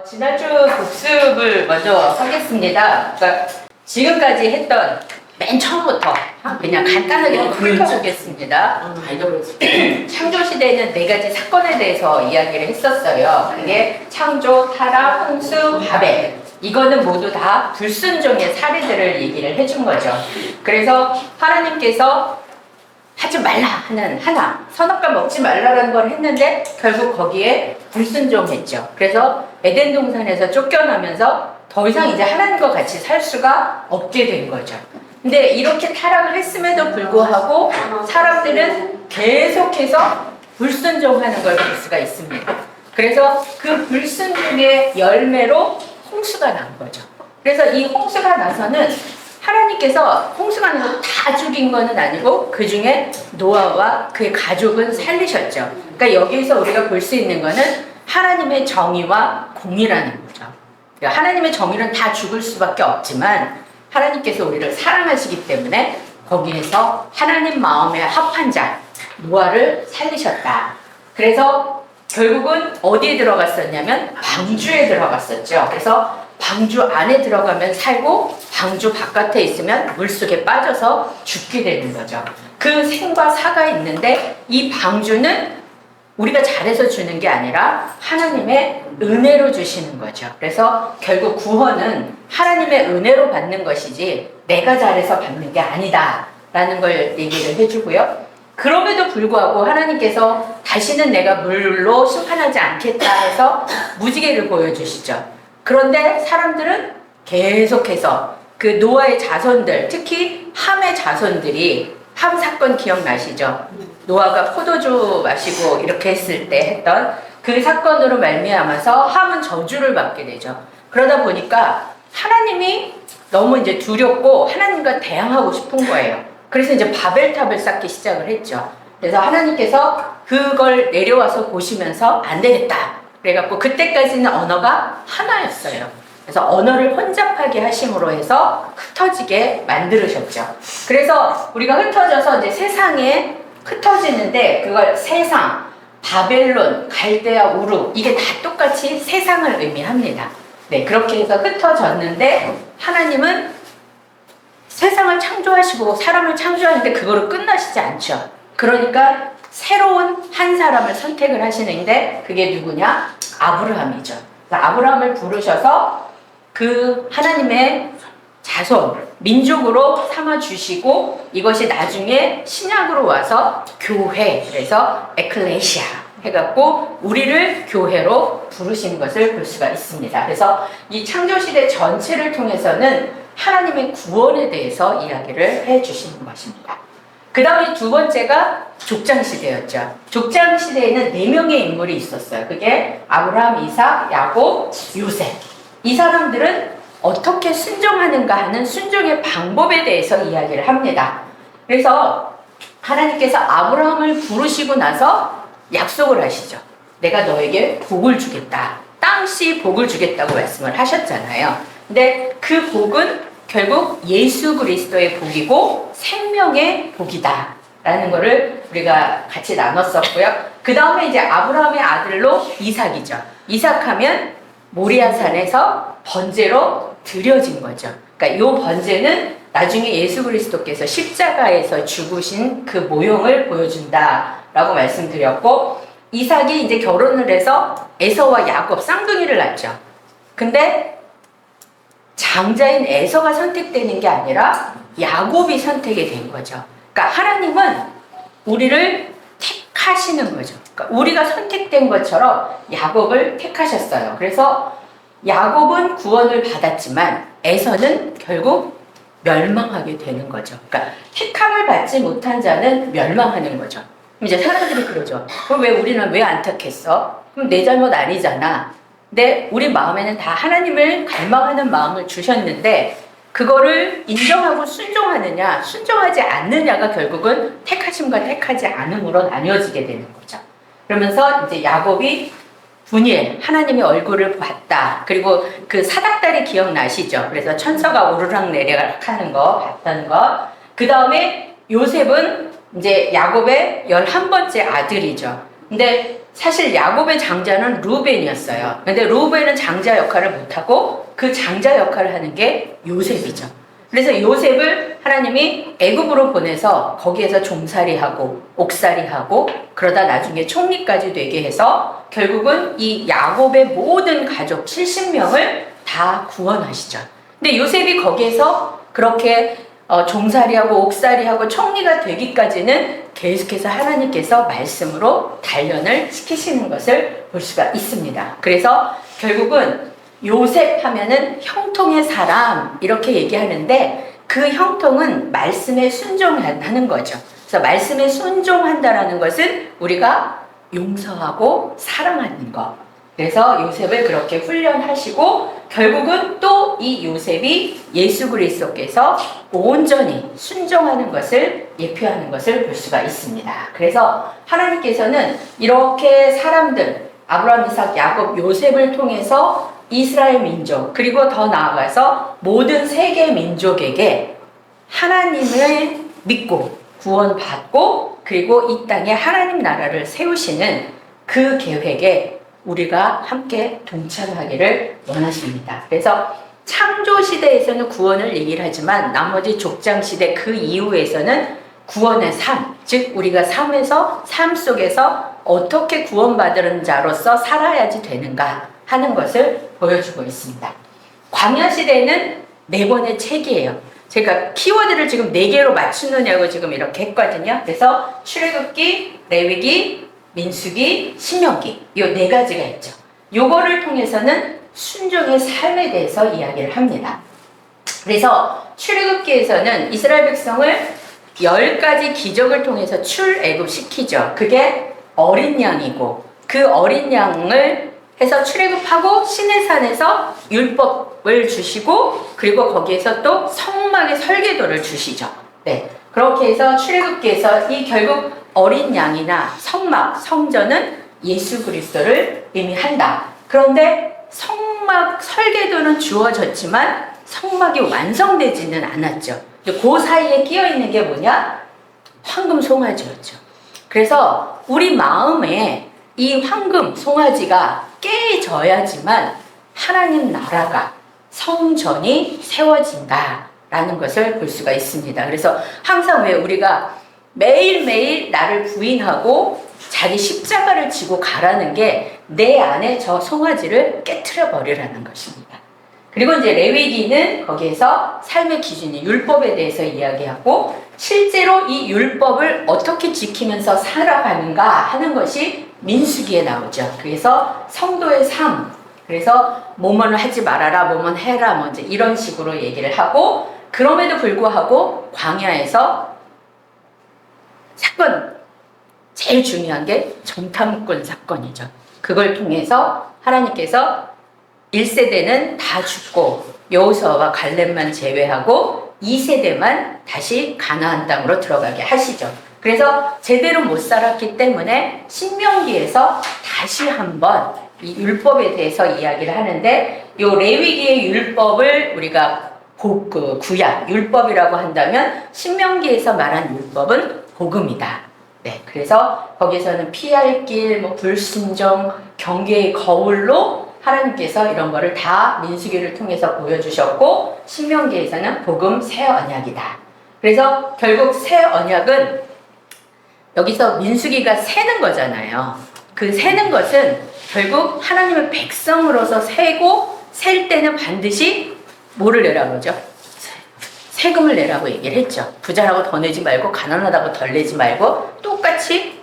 지난주 복습을 먼저 하겠습니다. 그러니까 지금까지 했던 맨 처음부터 그냥 간단하게 훑어보겠습니다. 창조시대에는 4가지 사건에 대해서 이야기를 했었어요. 그게 창조, 타락, 홍수, 바벨. 이거는 모두 다 불순종의 사례들을 얘기를 해준 거죠. 그래서 하나님께서 하지 말라 하는 하나, 선악과 먹지 말라라는 걸 했는데 결국 거기에 불순종했죠. 그래서 에덴 동산에서 쫓겨나면서 더 이상 이제 하나님과 같이 살 수가 없게 된 거죠. 근데 이렇게 타락을 했음에도 불구하고 사람들은 계속해서 불순종하는 걸 볼 수가 있습니다. 그래서 그 불순종의 열매로 홍수가 난 거죠. 그래서 이 홍수가 나서는 하나님께서 홍수가 나서 다 죽인 거는 아니고 그 중에 노아와 그의 가족은 살리셨죠. 그러니까 여기서 우리가 볼 수 있는 거는 하나님의 정의와 공의라는 거죠. 그러니까 하나님의 정의는 다 죽을 수밖에 없지만 하나님께서 우리를 사랑하시기 때문에 거기에서 하나님 마음에 합한 자 노아를 살리셨다. 그래서 결국은 어디에 들어갔었냐면 방주에 들어갔었죠. 그래서 방주 안에 들어가면 살고 방주 바깥에 있으면 물속에 빠져서 죽게 되는 거죠. 그 생과 사가 있는데 이 방주는 우리가 잘해서 주는 게 아니라 하나님의 은혜로 주시는 거죠. 그래서 결국 구원은 하나님의 은혜로 받는 것이지 내가 잘해서 받는 게 아니다 라는 걸 얘기를 해주고요. 그럼에도 불구하고 하나님께서 다시는 내가 물로 심판하지 않겠다 해서 무지개를 보여주시죠. 그런데 사람들은 계속해서 그 노아의 자손들, 특히 함의 자손들이 함 사건 기억나시죠? 노아가 포도주 마시고 이렇게 했을 때 했던 그 사건으로 말미암아서 함은 저주를 받게 되죠. 그러다 보니까 하나님이 너무 이제 두렵고 하나님과 대항하고 싶은 거예요. 그래서 이제 바벨탑을 쌓기 시작을 했죠. 그래서 하나님께서 그걸 내려와서 보시면서 안 되겠다. 그래갖고 그때까지는 언어가 하나였어요. 그래서 언어를 혼잡하게 하심으로 해서 흩어지게 만들으셨죠. 그래서 우리가 흩어져서 이제 세상에 흩어지는데 그걸 세상, 바벨론, 갈대아, 우르 이게 다 똑같이 세상을 의미합니다. 네, 그렇게 해서 흩어졌는데 하나님은 세상을 창조하시고 사람을 창조하는데 그거로 끝나시지 않죠. 그러니까 새로운 한 사람을 선택을 하시는데 그게 누구냐? 아브라함이죠. 아브라함을 부르셔서 그 하나님의 자손, 민족으로 삼아주시고 이것이 나중에 신약으로 와서 교회, 그래서 에클레시아 해갖고 우리를 교회로 부르신 것을 볼 수가 있습니다. 그래서 이 창조시대 전체를 통해서는 하나님의 구원에 대해서 이야기를 해주시는 것입니다. 그 다음에 두 번째가 족장시대였죠. 족장시대에는 4명의 인물이 있었어요. 그게 아브라함, 이삭, 야곱, 요셉. 이 사람들은 어떻게 순종하는가 하는 순종의 방법에 대해서 이야기를 합니다. 그래서 하나님께서 아브라함을 부르시고 나서 약속을 하시죠. 내가 너에게 복을 주겠다. 땅씨 복을 주겠다고 말씀을 하셨잖아요. 근데 그 복은 결국 예수 그리스도의 복이고 생명의 복이다 라는 거를 우리가 같이 나눴었고요. 그 다음에 이제 아브라함의 아들로 이삭이죠. 이삭하면 모리아산에서 번제로 드려진 거죠. 그러니까 이 번제는 나중에 예수 그리스도께서 십자가에서 죽으신 그 모형을 보여준다 라고 말씀드렸고, 이삭이 이제 결혼을 해서 에서와 야곱 쌍둥이를 낳죠. 근데 장자인 에서가 선택되는 게 아니라 야곱이 선택이 된 거죠. 그러니까 하나님은 우리를 택하시는 거죠. 그러니까 우리가 선택된 것처럼 야곱을 택하셨어요. 그래서 야곱은 구원을 받았지만 에서는 결국 멸망하게 되는 거죠. 그러니까 택함을 받지 못한 자는 멸망하는 거죠. 이제 사람들이 그러죠. 그럼 왜 우리는 왜 안 택했어? 그럼 내 잘못 아니잖아. 근데 우리 마음에는 다 하나님을 갈망하는 마음을 주셨는데 그거를 인정하고 순종하느냐 순종하지 않느냐가 결국은 택하심과 택하지 않음으로 나뉘어지게 되는 거죠. 그러면서 이제 야곱이 분일 하나님의 얼굴을 봤다. 그리고 그 사닥다리 기억나시죠? 그래서 천사가 오르락 내리락 하는 거 봤던 거. 그 다음에 요셉은 이제 야곱의 11번째 아들이죠. 근데 사실 야곱의 장자는 루벤이었어요. 근데 루벤은 장자 역할을 못하고 그 장자 역할을 하는 게 요셉이죠. 그래서 요셉을 하나님이 애굽으로 보내서 거기에서 종살이하고 옥살이하고 그러다 나중에 총리까지 되게 해서 결국은 이 야곱의 모든 가족 70명을 다 구원하시죠. 근데 요셉이 거기에서 그렇게 종살이하고 옥살이하고 총리가 되기까지는 계속해서 하나님께서 말씀으로 단련을 시키시는 것을 볼 수가 있습니다. 그래서 결국은 요셉 하면은 형통의 사람 이렇게 얘기하는데 그 형통은 말씀에 순종하는 거죠. 그래서 말씀에 순종한다라는 것은 우리가 용서하고 사랑하는 것. 그래서 요셉을 그렇게 훈련하시고 결국은 또 이 요셉이 예수 그리스도께서 온전히 순종하는 것을 예표하는 것을 볼 수가 있습니다. 그래서 하나님께서는 이렇게 사람들 아브라함, 이삭, 야곱, 요셉을 통해서 이스라엘 민족 그리고 더 나아가서 모든 세계 민족에게 하나님을 믿고 구원받고 그리고 이 땅에 하나님 나라를 세우시는 그 계획에 우리가 함께 동참하기를 원하십니다. 그래서 창조 시대에서는 구원을 얘기를 하지만 나머지 족장 시대 그 이후에서는 구원의 삶, 즉 우리가 삶 속에서 어떻게 구원받은 자로서 살아야지 되는가 하는 것을 보여주고 있습니다. 광야 시대는 4권의 책이에요. 제가 키워드를 지금 4개로 맞추느냐고 지금 이렇게 했거든요. 그래서 출애굽기, 레위기, 민수기, 신명기 이 4가지가 있죠. 요거를 통해서는 순종의 삶에 대해서 이야기를 합니다. 그래서 출애굽기에서는 이스라엘 백성을 10가지 기적을 통해서 출애굽시키죠. 그게 어린 양이고 그 어린 양을 해서 출애굽하고 시내산에서 율법을 주시고 그리고 거기에서 또 성막의 설계도를 주시죠. 네, 그렇게 해서 출애굽기에서 이 결국 어린 양이나 성막, 성전은 예수 그리스도를 의미한다. 그런데 성막 설계도는 주어졌지만 성막이 완성되지는 않았죠. 그 사이에 끼어 있는 게 뭐냐? 황금 송아지였죠. 그래서 우리 마음에 이 황금 송아지가 깨져야지만 하나님 나라가 성전이 세워진다라는 것을 볼 수가 있습니다. 그래서 항상 왜 우리가 매일매일 나를 부인하고 자기 십자가를 지고 가라는 게 내 안에 저 송아지를 깨트려 버리라는 것입니다. 그리고 이제 레위기는 거기에서 삶의 기준이 율법에 대해서 이야기하고 실제로 이 율법을 어떻게 지키면서 살아가는가 하는 것이 민수기에 나오죠. 그래서 성도의 삶, 그래서 뭐뭐는 하지 말아라, 뭐뭐는 해라, 뭐 이제 이런 식으로 얘기를 하고 그럼에도 불구하고 광야에서 사건 제일 중요한 게 정탐꾼 사건이죠. 그걸 통해서 하나님께서 1세대는 다 죽고 여호수아와 갈렙만 제외하고 2세대만 다시 가나안 땅으로 들어가게 하시죠. 그래서 제대로 못 살았기 때문에 신명기에서 다시 한번 이 율법에 대해서 이야기를 하는데 이 레위기의 율법을 우리가 구약 율법이라고 한다면 신명기에서 말한 율법은 복음이다. 네, 그래서 거기서는 피할 길, 불순종, 경계의 거울로 하나님께서 이런 거를 다 민수기를 통해서 보여주셨고 신명기에서는 복음 새 언약이다. 그래서 결국 새 언약은 여기서 민수기가 세는 거잖아요. 그 세는 것은 결국 하나님의 백성으로서 세고 셀 때는 반드시 뭐를 내라고 그러죠? 세금을 내라고 얘기를 했죠. 부자라고 더 내지 말고 가난하다고 덜 내지 말고 똑같이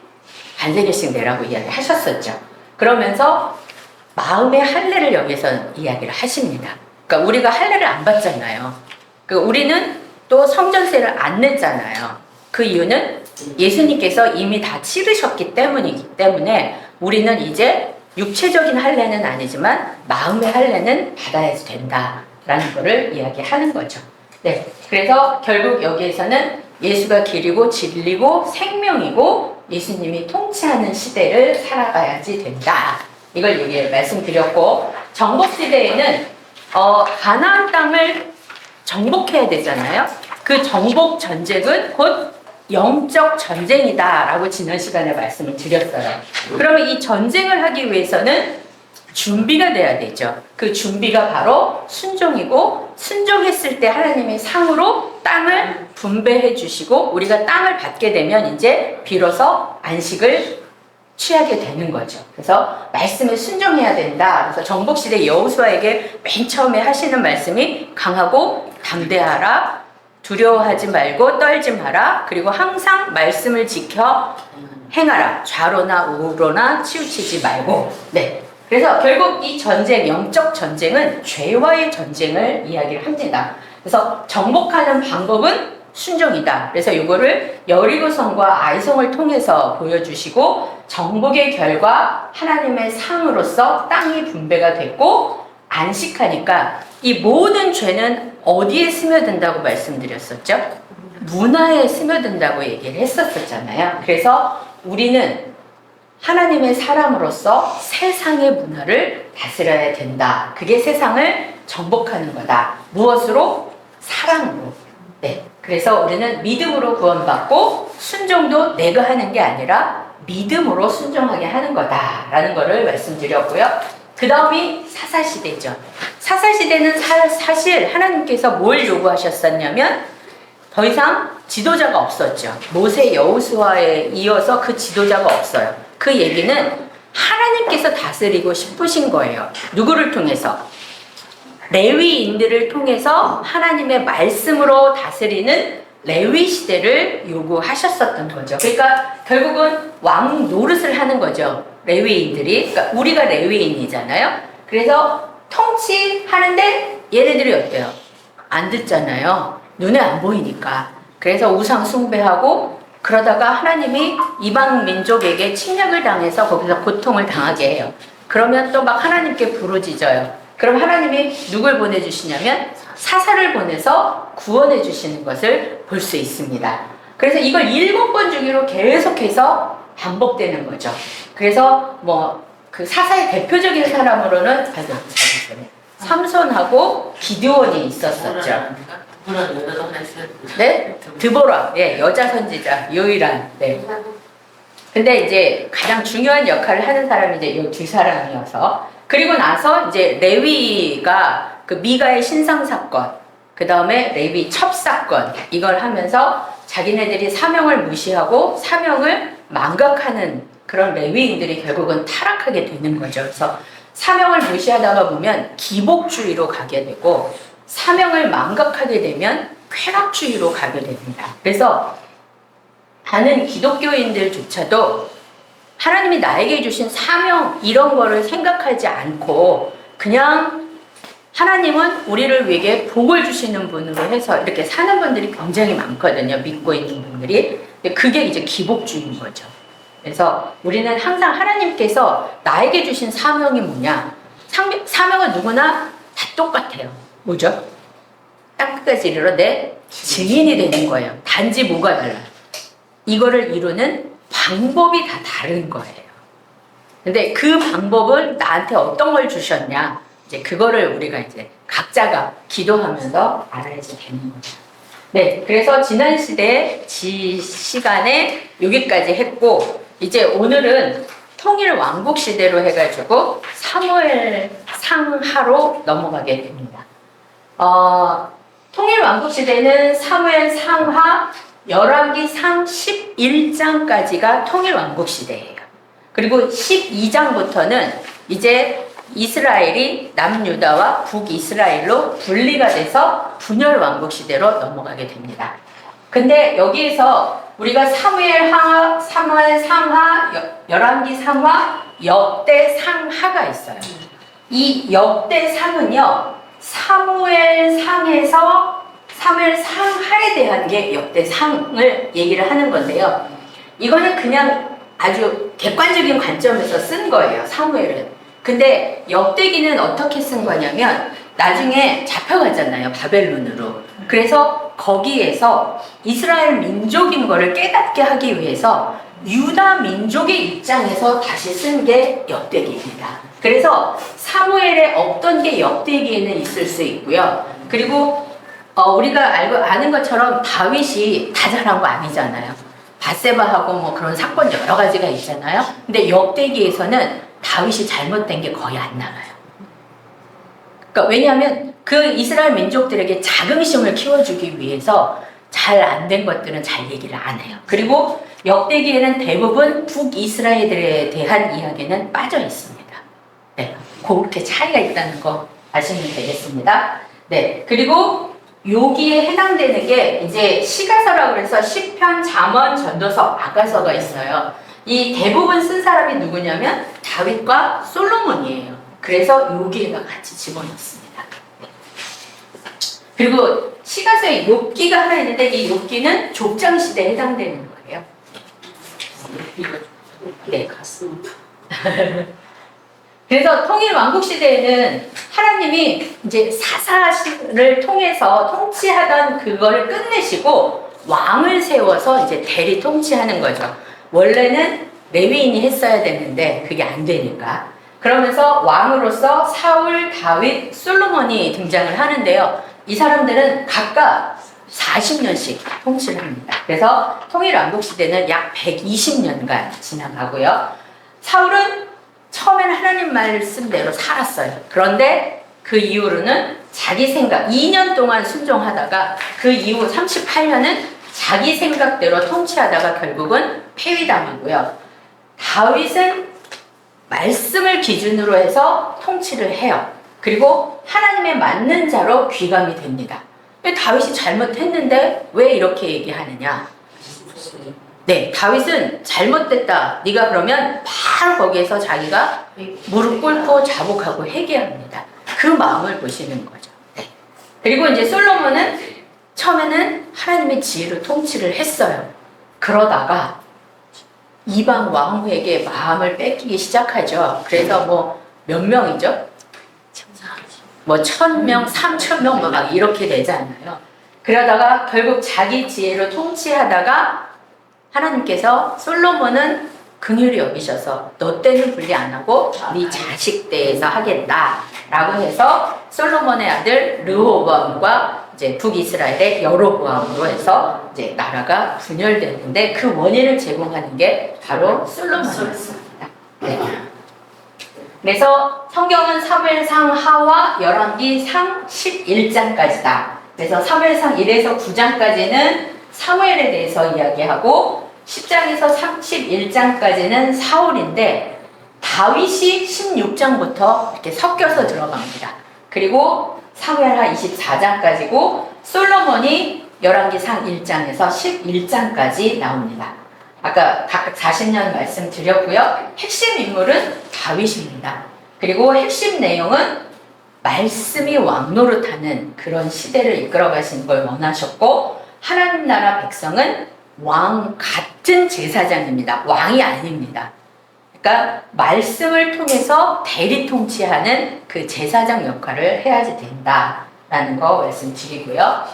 반세개씩 내라고 이야기하셨었죠. 그러면서 마음의 할례를 여기서 이야기를 하십니다. 그러니까 우리가 할례를 안 받잖아요. 그러니까 우리는 또 성전세를 안 냈잖아요. 그 이유는 예수님께서 이미 다 치르셨기 때문이기 때문에 우리는 이제 육체적인 할례는 아니지만 마음의 할례는 받아야 된다라는 것을 이야기하는 거죠. 네, 그래서 결국 여기에서는 예수가 길이고 진리고 생명이고 예수님이 통치하는 시대를 살아가야지 된다. 이걸 여기에 말씀드렸고 정복시대에는 가나안 땅을 정복해야 되잖아요. 그 정복 전쟁은 곧 영적 전쟁이다라고 지난 시간에 말씀을 드렸어요. 그러면 이 전쟁을 하기 위해서는 준비가 돼야 되죠. 그 준비가 바로 순종이고, 순종했을 때 하나님의 상으로 땅을 분배해 주시고 우리가 땅을 받게 되면 이제 비로소 안식을 취하게 되는 거죠. 그래서 말씀에 순종해야 된다. 그래서 정복시대 여호수아에게 맨 처음에 하시는 말씀이 강하고 담대하라, 두려워하지 말고 떨지 마라, 그리고 항상 말씀을 지켜 행하라, 좌로나 우로나 치우치지 말고. 네. 그래서 결국 이 전쟁, 영적 전쟁은 죄와의 전쟁을 이야기를 합니다. 그래서 정복하는 방법은 순종이다. 그래서 이거를 여리고성과 아이성을 통해서 보여주시고, 정복의 결과 하나님의 상으로서 땅이 분배가 됐고 안식하니까 이 모든 죄는 어디에 스며든다고 말씀드렸었죠? 문화에 스며든다고 얘기를 했었잖아요. 그래서 우리는 하나님의 사람으로서 세상의 문화를 다스려야 된다. 그게 세상을 정복하는 거다. 무엇으로? 사랑으로. 네. 그래서 우리는 믿음으로 구원받고 순종도 내가 하는 게 아니라 믿음으로 순종하게 하는 거다라는 거를 말씀드렸고요. 그 다음이 사사시대죠. 사사시대는 사실 하나님께서 뭘 요구하셨었냐면 더 이상 지도자가 없었죠. 모세, 여호수아에 이어서 그 지도자가 없어요. 그 얘기는 하나님께서 다스리고 싶으신 거예요. 누구를 통해서? 레위인들을 통해서 하나님의 말씀으로 다스리는 레위 시대를 요구하셨었던 거죠. 그러니까 결국은 왕 노릇을 하는 거죠. 레위인들이. 그러니까 우리가 레위인이잖아요. 그래서 통치하는데 얘네들이 어때요? 안 듣잖아요. 눈에 안 보이니까. 그래서 우상 숭배하고 그러다가 하나님이 이방 민족에게 침략을 당해서 거기서 고통을 당하게 해요. 그러면 또 막 하나님께 부르짖어요. 그럼 하나님이 누굴 보내주시냐면 사사를 보내서 구원해 주시는 것을 볼 수 있습니다. 그래서 이걸 7번 주기로 계속해서 반복되는 거죠. 그래서 뭐 그 사사의 대표적인 사람으로는 삼손하고 기드온이 있었었죠. 네? 드보라. 예, 여자 선지자 유일한. 네. 근데 이제 가장 중요한 역할을 하는 사람이 이제 이 두 사람이어서, 그리고 나서 이제 레위가 그 미가의 신상 사건, 그 다음에 레위 첩사건, 이걸 하면서 자기네들이 사명을 무시하고 사명을 망각하는 그런 레위인들이 결국은 타락하게 되는 거죠. 그래서 사명을 무시하다가 보면 기복주의로 가게 되고, 사명을 망각하게 되면 쾌락주의로 가게 됩니다. 그래서 많은 기독교인들조차도 하나님이 나에게 주신 사명 이런 거를 생각하지 않고 그냥 하나님은 우리를 위해 복을 주시는 분으로 해서 이렇게 사는 분들이 굉장히 많거든요. 믿고 있는 분들이. 근데 그게 이제 기복주의인 거죠. 그래서 우리는 항상 하나님께서 나에게 주신 사명이 뭐냐? 사명은 누구나 다 똑같아요. 뭐죠? 땅끝까지 이르러 내 증인이 되는 거예요. 단지 뭐가 달라요? 이거를 이루는 방법이 다 다른 거예요. 근데 그 방법은 나한테 어떤 걸 주셨냐? 이제 그거를 우리가 이제 각자가 기도하면서 알아야지 되는 거죠. 네, 그래서 지난 시간에 여기까지 했고, 이제 오늘은 통일 왕국 시대로 해가지고 사무엘 상하로 넘어가게 됩니다. 통일 왕국 시대는 사무엘 상하, 열왕기 상 11장까지가 통일 왕국 시대예요. 그리고 12장부터는 이제 이스라엘이 남유다와 북이스라엘로 분리가 돼서 분열 왕국 시대로 넘어가게 됩니다. 근데 여기에서 우리가 사무엘 상하, 열왕기 상하, 역대 상하가 있어요. 이 역대 상은요, 사무엘 상하에 대한 게 역대 상을 얘기를 하는 건데요. 이거는 그냥 아주 객관적인 관점에서 쓴 거예요, 사무엘은. 근데 역대기는 어떻게 쓴 거냐면 나중에 잡혀가잖아요, 바벨론으로. 그래서 거기에서 이스라엘 민족인 거를 깨닫게 하기 위해서 유다 민족의 입장에서 다시 쓴 게 역대기입니다. 그래서 사무엘에 없던 게 역대기에는 있을 수 있고요. 그리고 우리가 아는 것처럼 다윗이 다 잘한 거 아니잖아요. 밧세바하고 뭐 그런 사건 여러 가지가 있잖아요. 근데 역대기에서는 다윗이 잘못된 게 거의 안 나와요. 그러니까 왜냐하면 그 이스라엘 민족들에게 자긍심을 키워주기 위해서 잘 안 된 것들은 잘 얘기를 안 해요. 그리고 역대기에는 대부분 북이스라엘들에 대한 이야기는 빠져 있습니다. 네, 그렇게 차이가 있다는 거 아시면 되겠습니다. 네, 그리고 여기에 해당되는 게 이제 시가서라고 해서 시편, 잠언, 전도서, 아가서가 있어요. 이 대부분 쓴 사람이 누구냐면 다윗과 솔로몬이에요. 그래서 여기에다 같이 집어넣습니다. 그리고 시가서에 욥기가 하나 있는데 이 욥기는 족장 시대에 해당되는 거예요. 네, 그렇습니다. 그래서 통일 왕국 시대에는 하나님이 이제 사사를 통해서 통치하던 그거를 끝내시고 왕을 세워서 이제 대리 통치하는 거죠. 원래는 레위인이 했어야 됐는데 그게 안 되니까. 그러면서 왕으로서 사울, 다윗, 솔로몬이 등장을 하는데요. 이 사람들은 각각 40년씩 통치를 합니다. 그래서 통일왕국 시대는 약 120년간 지나가고요. 사울은 처음에는 하나님 말씀대로 살았어요. 그런데 그 이후로는 자기 생각, 2년 동안 순종하다가 그 이후 38년은 자기 생각대로 통치하다가 결국은 폐위당하고요. 다윗은 말씀을 기준으로 해서 통치를 해요. 그리고 하나님의 맞는 자로 귀감이 됩니다. 다윗이 잘못했는데 왜 이렇게 얘기하느냐? 네, 다윗은 잘못됐다. 네가 그러면 바로 거기에서 자기가 무릎 꿇고 자복하고 회개합니다. 그 마음을 보시는 거죠. 네. 그리고 이제 솔로몬은 처음에는 하나님의 지혜로 통치를 했어요. 그러다가 이방 왕후에게 마음을 뺏기기 시작하죠. 그래서 뭐 몇 명이죠? 뭐 1000명, 3000명 막 이렇게 되잖아요. 그러다가 결국 자기 지혜로 통치하다가 하나님께서 솔로몬은 긍휼히 여기셔서 너 때는 분리 안 하고 네 자식 때에서 하겠다라고 해서 솔로몬의 아들 르호보암과 이제 북이스라엘의 여로보암으로 해서 이제 나라가 분열됐는데 그 원인을 제공하는 게 바로 솔로몬이었습니다. 네. 그래서 성경은 사무엘상 하와 열왕기상 11장까지다. 그래서 사무엘상 1에서 9장까지는 사무엘에 대해서 이야기하고 10장에서 31장까지는 사울인데 다윗이 16장부터 이렇게 섞여서 들어갑니다. 그리고 사무엘하 24장까지고 솔로몬이 열왕기상 1장에서 11장까지 나옵니다. 아까 각각 40년 말씀드렸고요. 핵심 인물은 다윗입니다. 그리고 핵심 내용은 말씀이 왕노릇하는 그런 시대를 이끌어 가시는 걸 원하셨고 하나님 나라 백성은 왕 같은 제사장입니다. 왕이 아닙니다. 그러니까 말씀을 통해서 대리 통치하는 그 제사장 역할을 해야지 된다라는 거 말씀드리고요.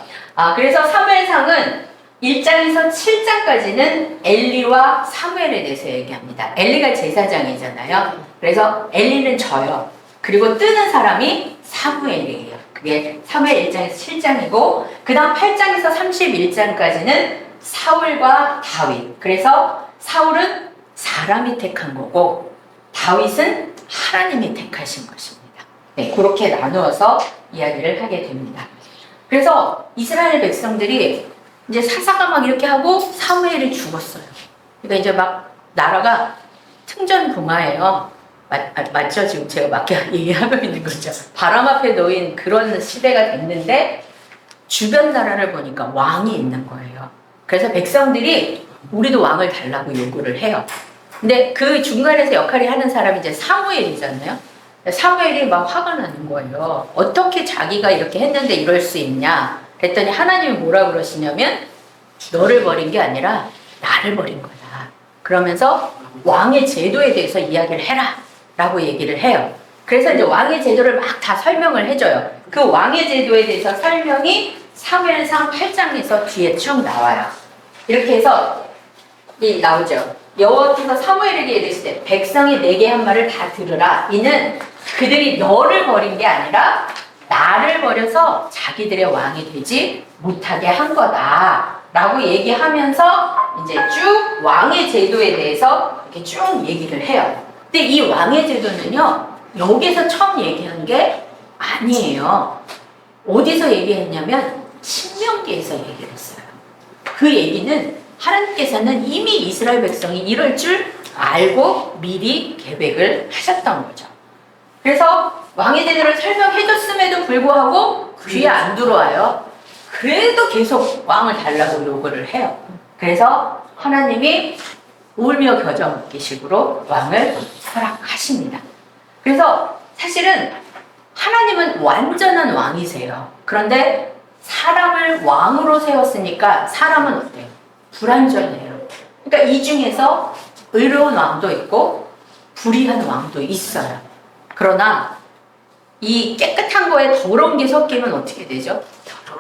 그래서 사무엘상은 1장에서 7장까지는 엘리와 사무엘에 대해서 얘기합니다. 엘리가 제사장이잖아요. 그래서 엘리는 져요. 그리고 뜨는 사람이 사무엘이에요. 그게 사무엘 1장에서 7장이고 그 다음 8장에서 31장까지는 사울과 다윗. 그래서 사울은 사람이 택한 거고 다윗은 하나님이 택하신 것입니다. 네, 그렇게 나누어서 이야기를 하게 됩니다. 그래서 이스라엘 백성들이 이제 사사가 막 이렇게 하고 사무엘이 죽었어요. 그러니까 이제 막 나라가 승전붕화예요. 맞죠? 지금 제가 막 얘기하고 있는 거죠. 바람 앞에 놓인 그런 시대가 됐는데 주변 나라를 보니까 왕이 있는 거예요. 그래서 백성들이 우리도 왕을 달라고 요구를 해요. 근데 그 중간에서 역할을 하는 사람이 이제 사무엘이잖아요. 사무엘이 막 화가 나는 거예요. 어떻게 자기가 이렇게 했는데 이럴 수 있냐? 그랬더니 하나님이 뭐라 그러시냐면 너를 버린 게 아니라 나를 버린 거다. 그러면서 왕의 제도에 대해서 이야기를 해라 라고 얘기를 해요. 그래서 이제 왕의 제도를 막 다 설명을 해줘요. 그 왕의 제도에 대해서 설명이 사무엘상 8장에서 뒤에 쭉 나와요. 이렇게 해서 나오죠. 여호와께서 사무엘에게 이르시되 백성이 내게 한 말을 다 들으라. 이는 그들이 너를 버린 게 아니라 나를 버려서 자기들의 왕이 되지 못하게 한 거다라고 얘기하면서 이제 쭉 왕의 제도에 대해서 이렇게 쭉 얘기를 해요. 근데 이 왕의 제도는요, 여기서 처음 얘기한 게 아니에요. 어디서 얘기했냐면 신명기에서 얘기를 했어요. 그 얘기는 하나님께서는 이미 이스라엘 백성이 이럴 줄 알고 미리 계획을 하셨던 거죠. 그래서 왕의 제도를 설명해줬음에도 불구하고 귀에 안 들어와요. 그래도 계속 왕을 달라고 요구를 해요. 그래서 하나님이 울며 겨자 먹기 식으로 왕을 허락하십니다. 그래서 사실은 하나님은 완전한 왕이세요. 그런데 사람을 왕으로 세웠으니까 사람은 어때요? 불완전해요. 그러니까 이 중에서 의로운 왕도 있고 불의한 왕도 있어요. 그러나 이 깨끗한 거에 더러운 게 섞이면 어떻게 되죠?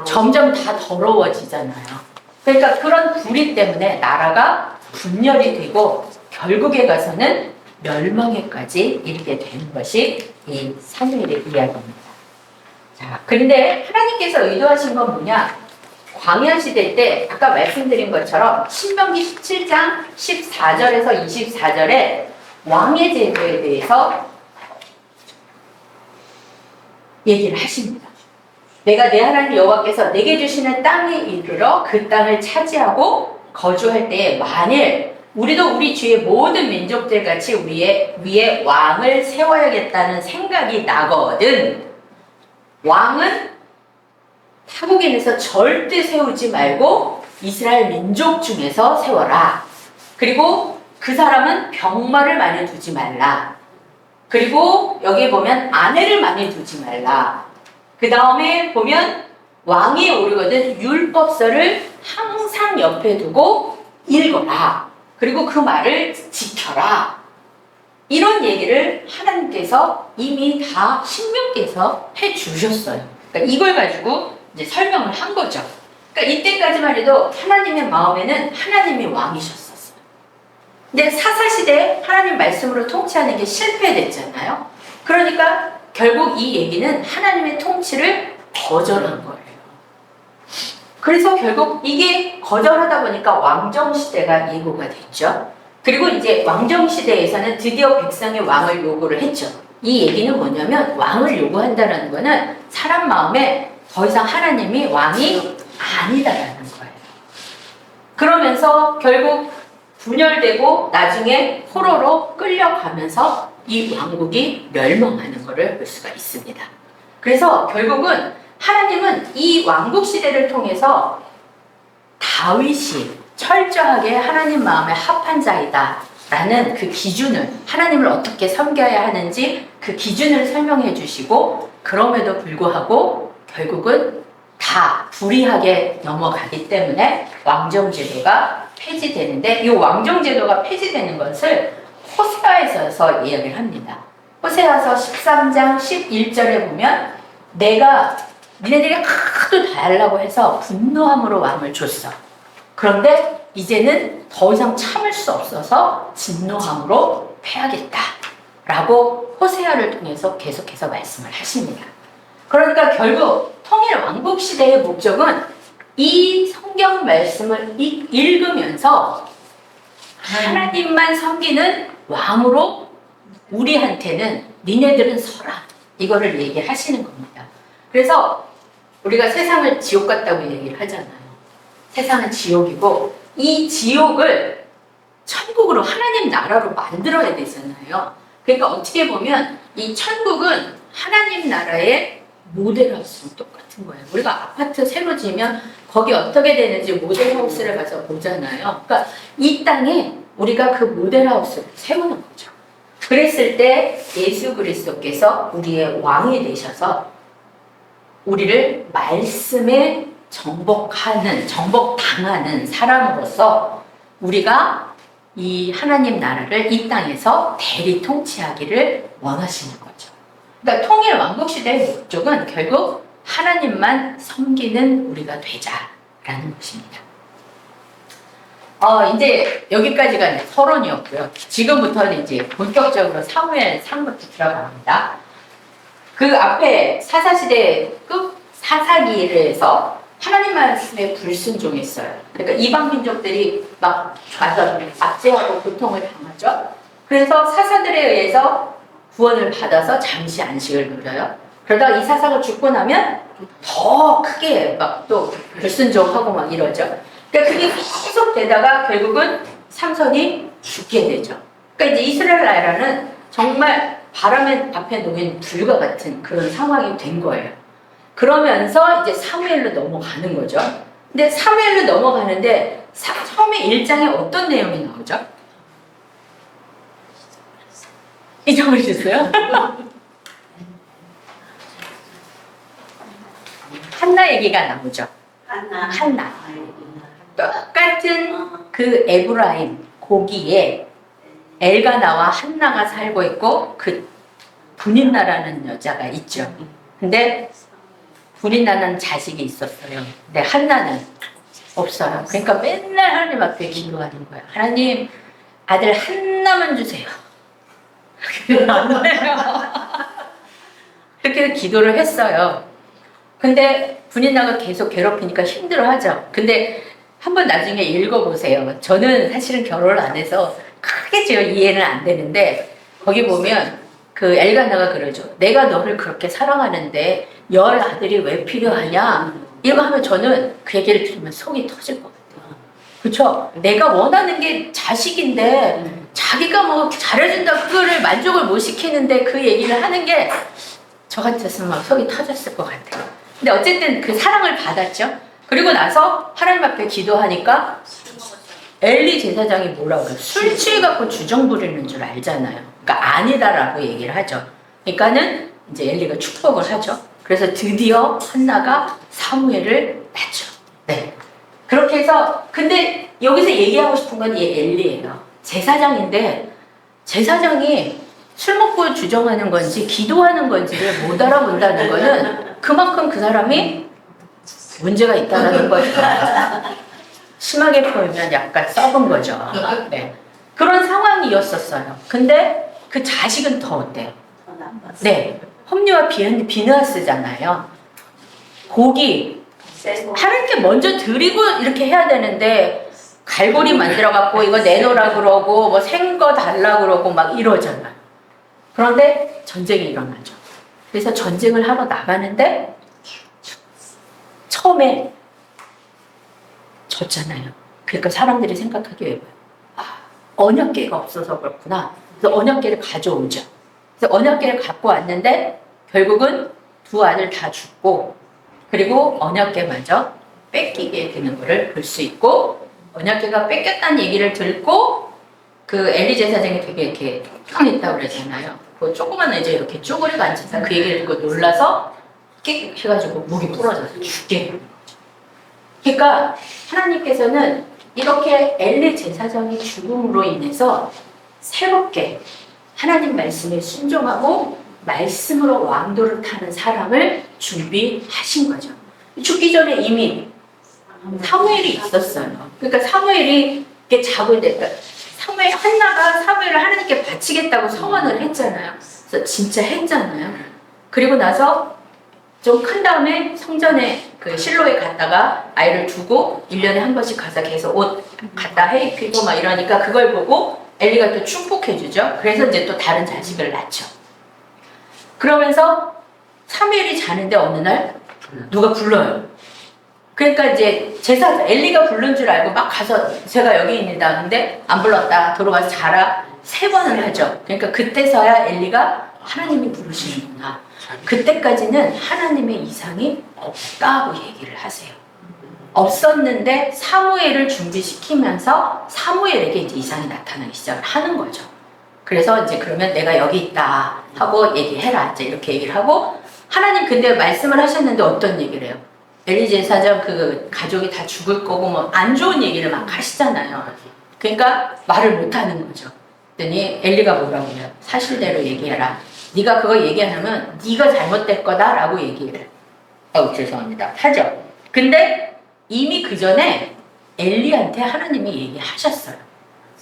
점점 다 더러워지잖아요. 그러니까 그런 불의 때문에 나라가 분열이 되고 결국에 가서는 멸망에까지 이르게 되는 것이 이 사무엘의 이야기입니다. 자, 그런데 하나님께서 의도하신 건 뭐냐? 광야 시대 때 아까 말씀드린 것처럼 신명기 17장 14절에서 24절에 왕의 제도에 대해서 얘기를 하십니다. 내가 내 하나님 여호와께서 내게 주시는 땅에 이르러 그 땅을 차지하고 거주할 때에 만일 우리도 우리 주의 모든 민족들 같이 위에 왕을 세워야겠다는 생각이 나거든. 왕은 타국인에서 절대 세우지 말고 이스라엘 민족 중에서 세워라. 그리고 그 사람은 병마를 많이 두지 말라. 그리고 여기 보면 아내를 많이 두지 말라. 그 다음에 보면 왕이 오르거든 율법서를 항상 옆에 두고 읽어라. 그리고 그 말을 지켜라. 이런 얘기를 하나님께서 이미 다 신명기에서 해주셨어요. 그러니까 이걸 가지고 이제 설명을 한 거죠. 그러니까 이때까지만 해도 하나님의 마음에는 하나님이 왕이셨었어요. 근데 사사시대에 하나님 말씀으로 통치하는 게 실패됐잖아요. 그러니까 결국 이 얘기는 하나님의 통치를 거절한 거예요. 그래서 결국 이게 거절하다 보니까 왕정시대가 예고가 됐죠. 그리고 이제 왕정시대에서는 드디어 백성의 왕을 요구를 했죠. 이 얘기는 뭐냐면 왕을 요구한다는 거는 사람 마음에 더 이상 하나님이 왕이 아니다라는 거예요. 그러면서 결국 분열되고 나중에 포로로 끌려가면서 이 왕국이 멸망하는 것을 볼 수가 있습니다. 그래서 결국은 하나님은 이 왕국 시대를 통해서 다윗이 철저하게 하나님 마음에 합한 자이다 라는 그 기준을, 하나님을 어떻게 섬겨야 하는지 그 기준을 설명해 주시고, 그럼에도 불구하고 결국은 다 불의하게 넘어가기 때문에 왕정제도가 폐지되는데, 이 왕정제도가 폐지되는 것을 호세아에서 이야기를 합니다. 호세아서 13장 11절에 보면 내가 니네들이 하도 다 하려고 해서 분노함으로 왕을 줬어. 그런데 이제는 더 이상 참을 수 없어서 진노함으로 패하겠다 라고 호세아를 통해서 계속해서 말씀을 하십니다. 그러니까 결국 통일 왕국 시대의 목적은 이 성경 말씀을 읽으면서 하나님만 섬기는 왕으로 우리한테는 니네들은 서라, 이거를 얘기하시는 겁니다. 그래서 우리가 세상을 지옥 같다고 얘기를 하잖아요. 세상은 지옥이고 이 지옥을 천국으로, 하나님 나라로 만들어야 되잖아요. 그러니까 어떻게 보면 이 천국은 하나님 나라의 모델하우스랑 똑같은 거예요. 우리가 아파트 새로 지으면 거기 어떻게 되는지 모델하우스를 가서 보잖아요. 그러니까 이 땅에 우리가 그 모델하우스를 세우는 거죠. 그랬을 때 예수 그리스도께서 우리의 왕이 되셔서 우리를 말씀에 정복당하는 사람으로서 우리가 이 하나님 나라를 이 땅에서 대리 통치하기를 원하시는 거죠. 그러니까 통일 왕국 시대의 목적은 결국 하나님만 섬기는 우리가 되자라는 것입니다. 이제 여기까지가 서론이었고요. 지금부터는 이제 본격적으로 사무엘 3부터 들어갑니다. 그 앞에 사사시대급 사사기에서 하나님 말씀에 불순종했어요. 그러니까 이방 민족들이 막 와서 압제하고 고통을 당하죠. 그래서 사사들에 의해서 구원을 받아서 잠시 안식을 누려요. 그러다가 이 사사가 죽고 나면 더 크게 막 또 불순종하고 막 이러죠. 그러니까 그게 계속 되다가 결국은 삼손이 죽게 되죠. 그러니까 이제 이스라엘 나라는 정말 바람 앞에 놓인 불과 같은 그런 상황이 된 거예요. 그러면서 이제 사무엘로 넘어가는 거죠. 근데 사무엘로 넘어가는데 처음에 1장에 어떤 내용이 나오죠? 잊어버리셨어요? 한나 얘기가 나오죠. 한나. 똑같은 그 에브라임 고기에 엘가나와 한나가 살고 있고 그 분인나라는 여자가 있죠. 근데 분인나는 자식이 있었어요. 근데 한나는 없어요. 그러니까 맨날 하나님 앞에 기도하는 거예요. 하나님 아들 한나만 주세요. 그렇게 기도를 했어요. 근데 분인나가 계속 괴롭히니까 힘들어하죠. 근데 한번 나중에 읽어보세요. 저는 사실은 결혼을 안 해서 크게 제가 이해는 안 되는데 거기 보면 그 엘가나가 그러죠. 내가 너를 그렇게 사랑하는데 10아들이 왜 필요하냐? 이거 하면 저는 그 얘기를 들으면 속이 터질 것 같아요. 그렇죠? 내가 원하는 게 자식인데 자기가 뭐 잘해준다 그거를 만족을 못 시키는데 그 얘기를 하는 게 저 같았으면 막 속이 터졌을 것 같아요. 근데 어쨌든 그 사랑을 받았죠. 그리고 나서 하나님 앞에 기도하니까 엘리 제사장이 뭐라고 해요? 술 취해갖고 주정 부리는 줄 알잖아요. 그러니까 아니다라고 얘기를 하죠. 그러니까는 이제 엘리가 축복을 하죠. 그래서 드디어 한나가 사무엘을 낳죠. 네. 그렇게 해서 근데 여기서 얘기하고 싶은 건 이 엘리예요. 제사장인데 제사장이 술 먹고 주정하는 건지 기도하는 건지를 못 알아본다는 거는 그만큼 그 사람이 문제가 있다는 거죠. 심하게 보이면 약간 썩은 거죠. 네. 그런 상황이었었어요. 근데 그 자식은 더 어때요? 네. 홈리와 비느하스잖아요. 고기 하나님께 먼저 드리고 이렇게 해야 되는데 갈고리 만들어갖고 이거 내놓으라 그러고 뭐 생거 달라 그러고 막 이러잖아요. 그런데 전쟁이 일어나죠. 그래서 전쟁을 하러 나가는데 처음에 졌잖아요. 그러니까 사람들이 생각하기에 왜 언약궤가 없어서 그렇구나. 그래서 언약궤를 가져오죠. 그래서 언약궤를 갖고 왔는데 결국은 두 아들 다 죽고 그리고 언약궤마저 뺏기게 되는 것을 볼 수 있고 언약궤가 뺏겼다는 얘기를 듣고 그 엘리 제사장이 되게 이렇게 통했다고 그러잖아요. 그 조그만 이제 이렇게 쪼그리고 앉아서 그 얘기를 듣고 놀라서 깨 해가지고 목이 부러져서 죽게 되는 거죠. 그러니까 하나님께서는 이렇게 엘리 제사장의 죽음으로 인해서 새롭게 하나님 말씀에 순종하고 말씀으로 왕도를 타는 사람을 준비하신 거죠. 죽기 전에 이미 사무엘이 있었어요. 그러니까 사무엘이 이렇게 자고 있는데 사무엘 한나가 사무엘을 하나님께 바치겠다고 서원을 했잖아요. 그래서 진짜 했잖아요. 그리고 나서 좀 큰 다음에 성전에 그 실로에 갔다가 아이를 두고 1년에 한 번씩 가서 계속 옷 갖다 해 입히고 막 이러니까 그걸 보고 엘리가 또 축복해주죠. 그래서 이제 또 다른 자식을 낳죠. 그러면서 사무엘이 자는데 어느 날 누가 불러요. 그러니까 이제 엘리가 부른 줄 알고 막 가서 제가 여기 있습니다. 근데 안 불렀다. 들어가서 자라 3번을 하죠. 그러니까 그때서야 엘리가 하나님이 부르시는구나. 그때까지는 하나님의 이상이 없다고 얘기를 하세요. 없었는데 사무엘을 준비시키면서 사무엘에게 이제 이상이 나타나기 시작을 하는 거죠. 그래서 이제 그러면 내가 여기 있다 하고 얘기해라. 이제 이렇게 얘기를 하고 하나님 근데 말씀을 하셨는데 어떤 얘기를 해요? 엘리 제사장 그 가족이 다 죽을 거고 뭐 안 좋은 얘기를 막 하시잖아요. 그러니까 말을 못 하는 거죠. 그랬더니 엘리가 뭐라고 해요? 사실대로 얘기해라. 네가 그거 얘기 안 하면 네가 잘못될 거다라고 얘기를. 죄송합니다. 하죠. 근데 이미 그 전에 엘리한테 하나님이 얘기하셨어요.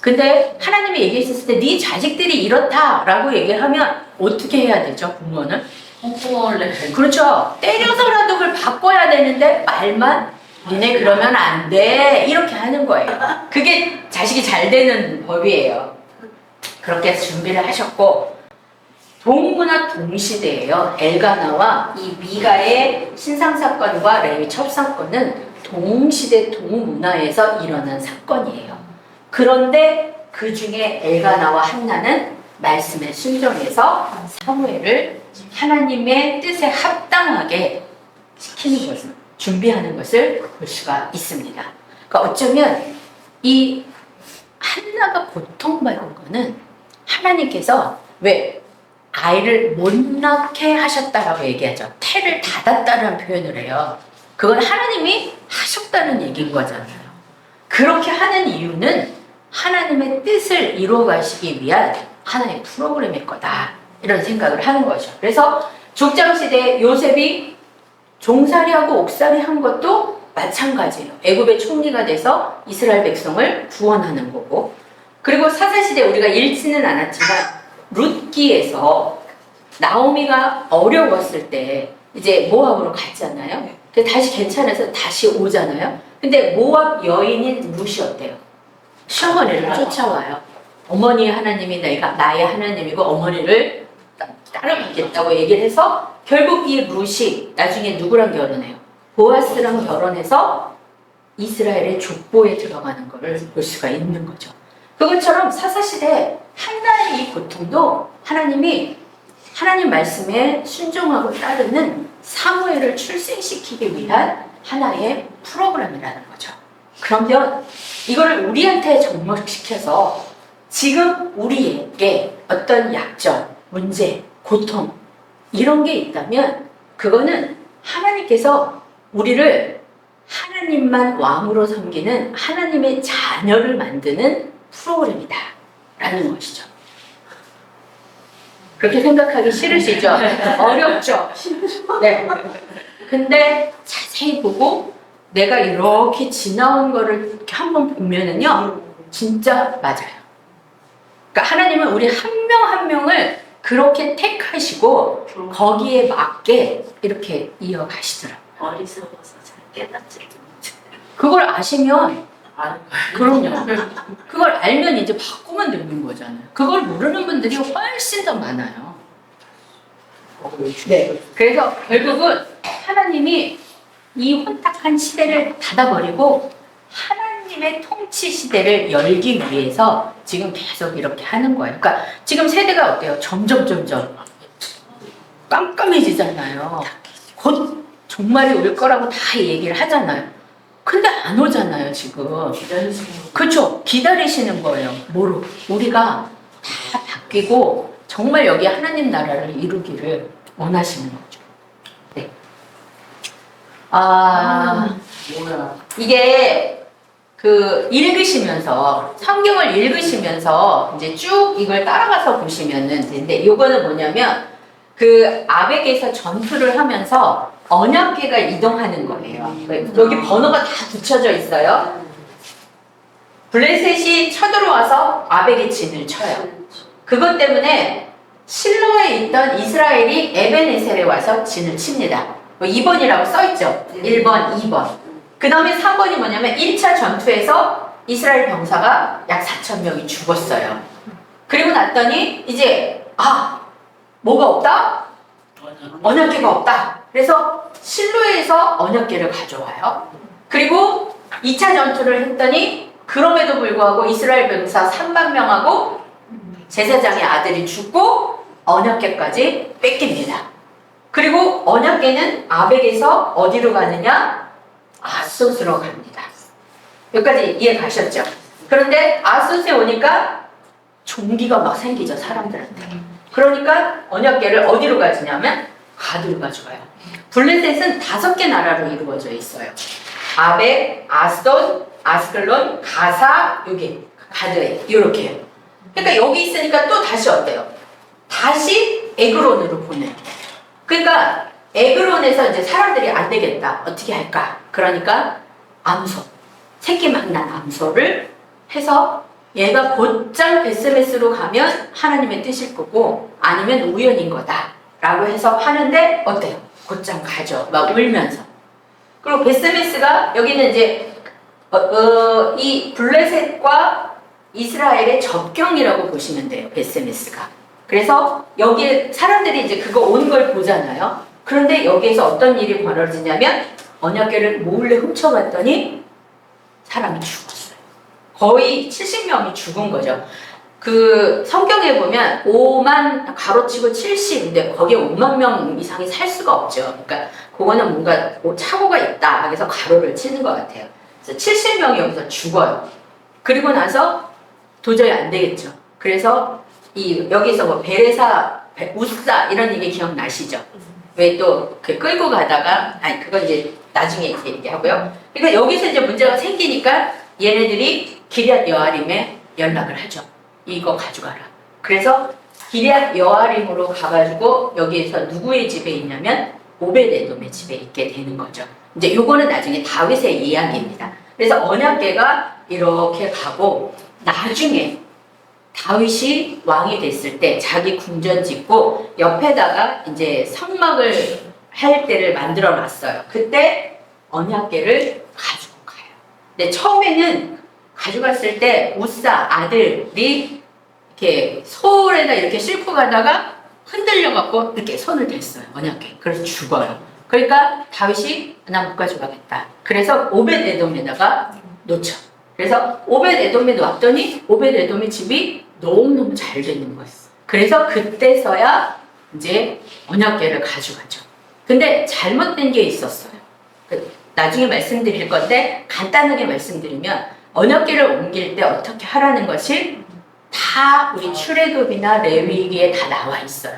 근데 하나님이 얘기했을 때 네 자식들이 이렇다라고 얘기를 하면 어떻게 해야 되죠? 부모는 콩콩을 내. 그렇죠. 때려서라도 그걸 바꿔야 되는데 말만 니네 그러면 안 돼. 이렇게 하는 거예요. 그게 자식이 잘 되는 법이에요. 그렇게 준비를 하셨고 동문화 동시대예요. 엘가나와 이 미가의 신상사건과 레위 첩사건은 동시대 동문화에서 일어난 사건이에요. 그런데 그 중에 엘가나와 한나는 말씀에 순종해서 사무엘을 하나님의 뜻에 합당하게 시키는 것을 준비하는 것을 볼 수가 있습니다. 그러니까 어쩌면 이 한나가 고통받은 거는 하나님께서 왜 아이를 못 낳게 하셨다라고 얘기하죠. 태를 닫았다라는 표현을 해요. 그건 하나님이 하셨다는 얘기인 거잖아요. 그렇게 하는 이유는 하나님의 뜻을 이루어 가시기 위한 하나의 프로그램일 거다. 이런 생각을 하는 거죠. 그래서 족장시대에 요셉이 종살이하고 옥살이 한 것도 마찬가지예요. 애굽의 총리가 돼서 이스라엘 백성을 구원하는 거고, 그리고 사사시대 우리가 읽지는 않았지만 룻기에서 나오미가 어려웠을 때 이제 모압으로 갔잖아요. 그래서 다시 괜찮아서 다시 오잖아요. 근데 모압 여인인 룻이 어때요? 시어머니를 쫓아와요. 어머니 하나님이 내가 나의 하나님이고 어머니를 따라가겠다고 얘기를 해서 결국 이 룻이 나중에 누구랑 결혼해요? 보아스랑 결혼해서 이스라엘의 족보에 들어가는 것을 볼 수가 있는 거죠. 그것처럼 사사시대 한나의 이 고통도 하나님이 하나님 말씀에 순종하고 따르는 사무엘을 출생시키기 위한 하나의 프로그램이라는 거죠. 그러면 이거를 우리한테 접목시켜서 지금 우리에게 어떤 약점, 문제, 고통 이런 게 있다면 그거는 하나님께서 우리를 하나님만 왕으로 섬기는 하나님의 자녀를 만드는 프로그램이다 라는 것이죠. 그렇게 생각하기 싫으시죠? 어렵죠? 네. 근데 자세히 보고 내가 이렇게 지나온 거를 이렇게 한번 보면은요, 진짜 맞아요. 그러니까 하나님은 우리 한 명 한 명을 그렇게 택하시고 거기에 맞게 이렇게 이어가시더라고요. 어리석어서 잘 깨닫지 못해. 그걸 아시면 아는 그럼요. 그걸 알면 이제 바꾸면 되는 거잖아요. 그걸 모르는 분들이 훨씬 더 많아요. 네. 그래서 결국은 하나님이 이 혼탁한 시대를 닫아버리고 하나님의 통치 시대를 열기 위해서 지금 계속 이렇게 하는 거예요. 그러니까 지금 세대가 어때요? 점점 깜깜해지잖아요. 곧 종말이 올 거라고 다 얘기를 하잖아요. 근데 안 오잖아요, 지금. 기다리시는 그렇죠. 기다리시는 거예요. 뭐로? 우리가 다 바뀌고 정말 여기 하나님 나라를 이루기를 원하시는 거죠. 네. 뭐야? 이게 그 읽으시면서 성경을 읽으시면서 이제 쭉 이걸 따라가서 보시면은 되는데 요거는 뭐냐면 그 아벡에서 전투를 하면서 언약궤가 이동하는 거예요. 여기 번호가 다 붙여져 있어요. 블레셋이 쳐들어와서 아벡의 진을 쳐요. 그것 때문에 실로에 있던 이스라엘이 에벤에셀에 와서 진을 칩니다. 2번이라고 써있죠. 1번, 2번. 그 다음에 3번이 뭐냐면 1차 전투에서 이스라엘 병사가 약 4,000명이 죽었어요. 그리고 났더니 이제 뭐가 없다? 언약궤가 없다. 그래서 실로에서 언약궤를 가져와요. 그리고 2차 전투를 했더니 그럼에도 불구하고 이스라엘 병사 3만 명하고 제사장의 아들이 죽고 언약궤까지 뺏깁니다. 그리고 언약궤는 아벡에서 어디로 가느냐? 아솥으로 갑니다. 여기까지 이해 가셨죠? 그런데 아솥에 오니까 종기가 막 생기죠, 사람들한테. 그러니까 언약궤를 어디로 가지냐면 가드로 가져가요. 블레셋은 5개 나라로 이루어져 있어요. 아벡, 아스돗, 아스클론, 가사, 여기 가드에 이렇게요. 그러니까 여기 있으니까 또 다시 어때요? 다시 에그론으로 보내요. 그러니까 에그론에서 이제 사람들이 안 되겠다. 어떻게 할까? 그러니까 암소, 새끼 막 난 암소를 해서 얘가 곧장 베스메스로 가면 하나님의 뜻일 거고 아니면 우연인 거다. 라고 해서 하는데 어때요? 곧장 가죠. 막 울면서. 그리고 베스메스가 여기는 이제 이 블레셋과 이스라엘의 접경이라고 보시면 돼요. 베스메스가. 그래서 여기에 사람들이 이제 그거 온 걸 보잖아요. 그런데 여기에서 어떤 일이 벌어지냐면 언약궤를 몰래 훔쳐갔더니 사람이 죽었어요. 거의 70명이 죽은 거죠. 그 성경에 보면 5만 가로치고 70인데 거기에 5만 명 이상이 살 수가 없죠. 그러니까 그거는 뭔가 착오가 있다. 그래서 가로를 치는 것 같아요. 그래서 70명이 여기서 죽어요. 그리고 나서 도저히 안 되겠죠. 그래서 여기서 뭐 베레사, 우사 이런 얘기 기억나시죠? 왜 또 끌고 가다가 그건 이제 나중에 이제 얘기하고요. 그러니까 여기서 이제 문제가 생기니까 얘네들이 기럇 여아림에 연락을 하죠. 이거 가져가라. 그래서 기럇 여아림으로 가가지고 여기에서 누구의 집에 있냐면 오벳에돔의 집에 있게 되는 거죠. 이제 요거는 나중에 다윗의 이야기입니다. 그래서 언약궤가 이렇게 가고 나중에 다윗이 왕이 됐을 때 자기 궁전 짓고 옆에다가 이제 성막을 할 때를 만들어 놨어요. 그때 언약궤를 가지고 가요. 근데 처음에는 가져갔을 때 우사 아들이 이렇게 소에다 이렇게 싣고 가다가 흔들려 갖고 이렇게 손을 댔어요. 언약궤. 그래서 죽어요. 그러니까 다윗이 나 못 가져가겠다. 그래서 오벳에돔에다가 놓쳐. 그래서 오벳에돔에 놨더니 오벳에돔의 집이 너무너무 잘 되는 거였어. 그래서 그때서야 이제 언약궤를 가져가죠. 근데 잘못된 게 있었어요. 나중에 말씀드릴 건데 간단하게 말씀드리면 언약궤를 옮길 때 어떻게 하라는 것이 다 우리 출애굽이나 레위기에 다 나와 있어요.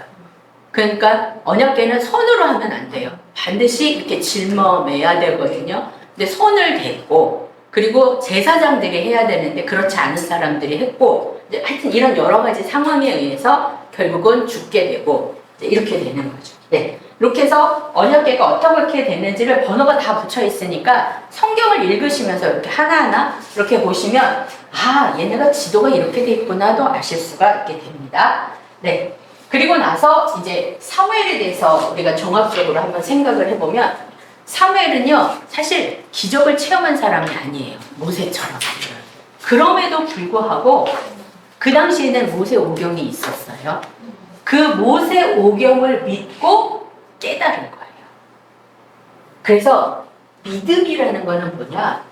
그러니까 언약궤는 손으로 하면 안 돼요. 반드시 이렇게 짊어매야 되거든요. 근데 손을 댔고 그리고 제사장들이 해야 되는데 그렇지 않은 사람들이 했고 하여튼 이런 여러 가지 상황에 의해서 결국은 죽게 되고 이렇게 되는 거죠. 네. 이렇게 해서 언약궤가 어떻게 됐는지를 번호가 다 붙여 있으니까 성경을 읽으시면서 이렇게 하나하나 이렇게 보시면 얘네가 지도가 이렇게 돼 있구나도 아실 수가 있게 됩니다. 네. 그리고 나서 이제 사무엘에 대해서 우리가 종합적으로 한번 생각을 해보면 사무엘은요 사실 기적을 체험한 사람이 아니에요. 모세처럼. 그럼에도 불구하고 그 당시에는 모세 오경이 있었어요. 그 모세 오경을 믿고 깨달은 거예요. 그래서 믿음이라는 거는 뭐냐?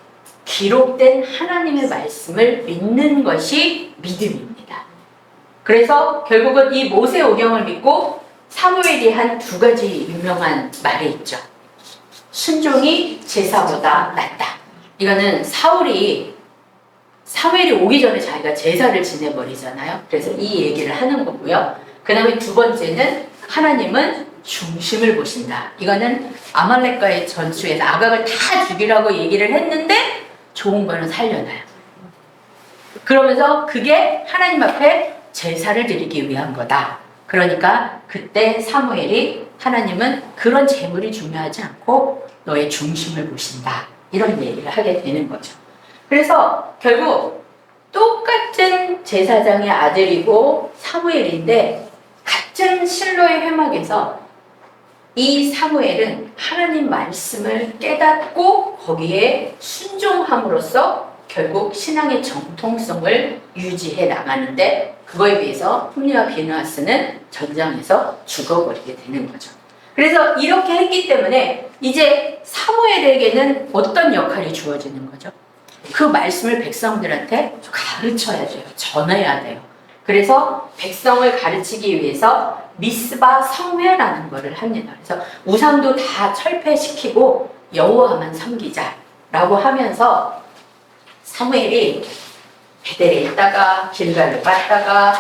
기록된 하나님의 말씀을 믿는 것이 믿음입니다. 그래서 결국은 이 모세 오경을 믿고 사무엘이 한 두 가지 유명한 말이 있죠. 순종이 제사보다 낫다. 이거는 사무엘이 오기 전에 자기가 제사를 지내버리잖아요. 그래서 이 얘기를 하는 거고요. 그 다음에 두 번째는 하나님은 중심을 보신다. 이거는 아말렉과의 전투에서 아각을 다 죽이라고 얘기를 했는데 좋은 거는 살려놔요. 그러면서 그게 하나님 앞에 제사를 드리기 위한 거다. 그러니까 그때 사무엘이 하나님은 그런 재물이 중요하지 않고 너의 중심을 보신다. 이런 얘기를 하게 되는 거죠. 그래서 결국 똑같은 제사장의 아들이고 사무엘인데 같은 실로의 회막에서 이 사무엘은 하나님 말씀을 깨닫고 거기에 순종함으로써 결국 신앙의 정통성을 유지해 나가는데 그거에 비해서 홈리와 비느하스는 전장에서 죽어버리게 되는 거죠. 그래서 이렇게 했기 때문에 이제 사무엘에게는 어떤 역할이 주어지는 거죠? 그 말씀을 백성들한테 가르쳐야 돼요. 전해야 돼요. 그래서 백성을 가르치기 위해서 미스바 성회라는 것을 합니다. 그래서 우상도 다 철폐시키고 여호와만 섬기자라고 하면서 사무엘이 베델에 있다가 길갈로 갔다가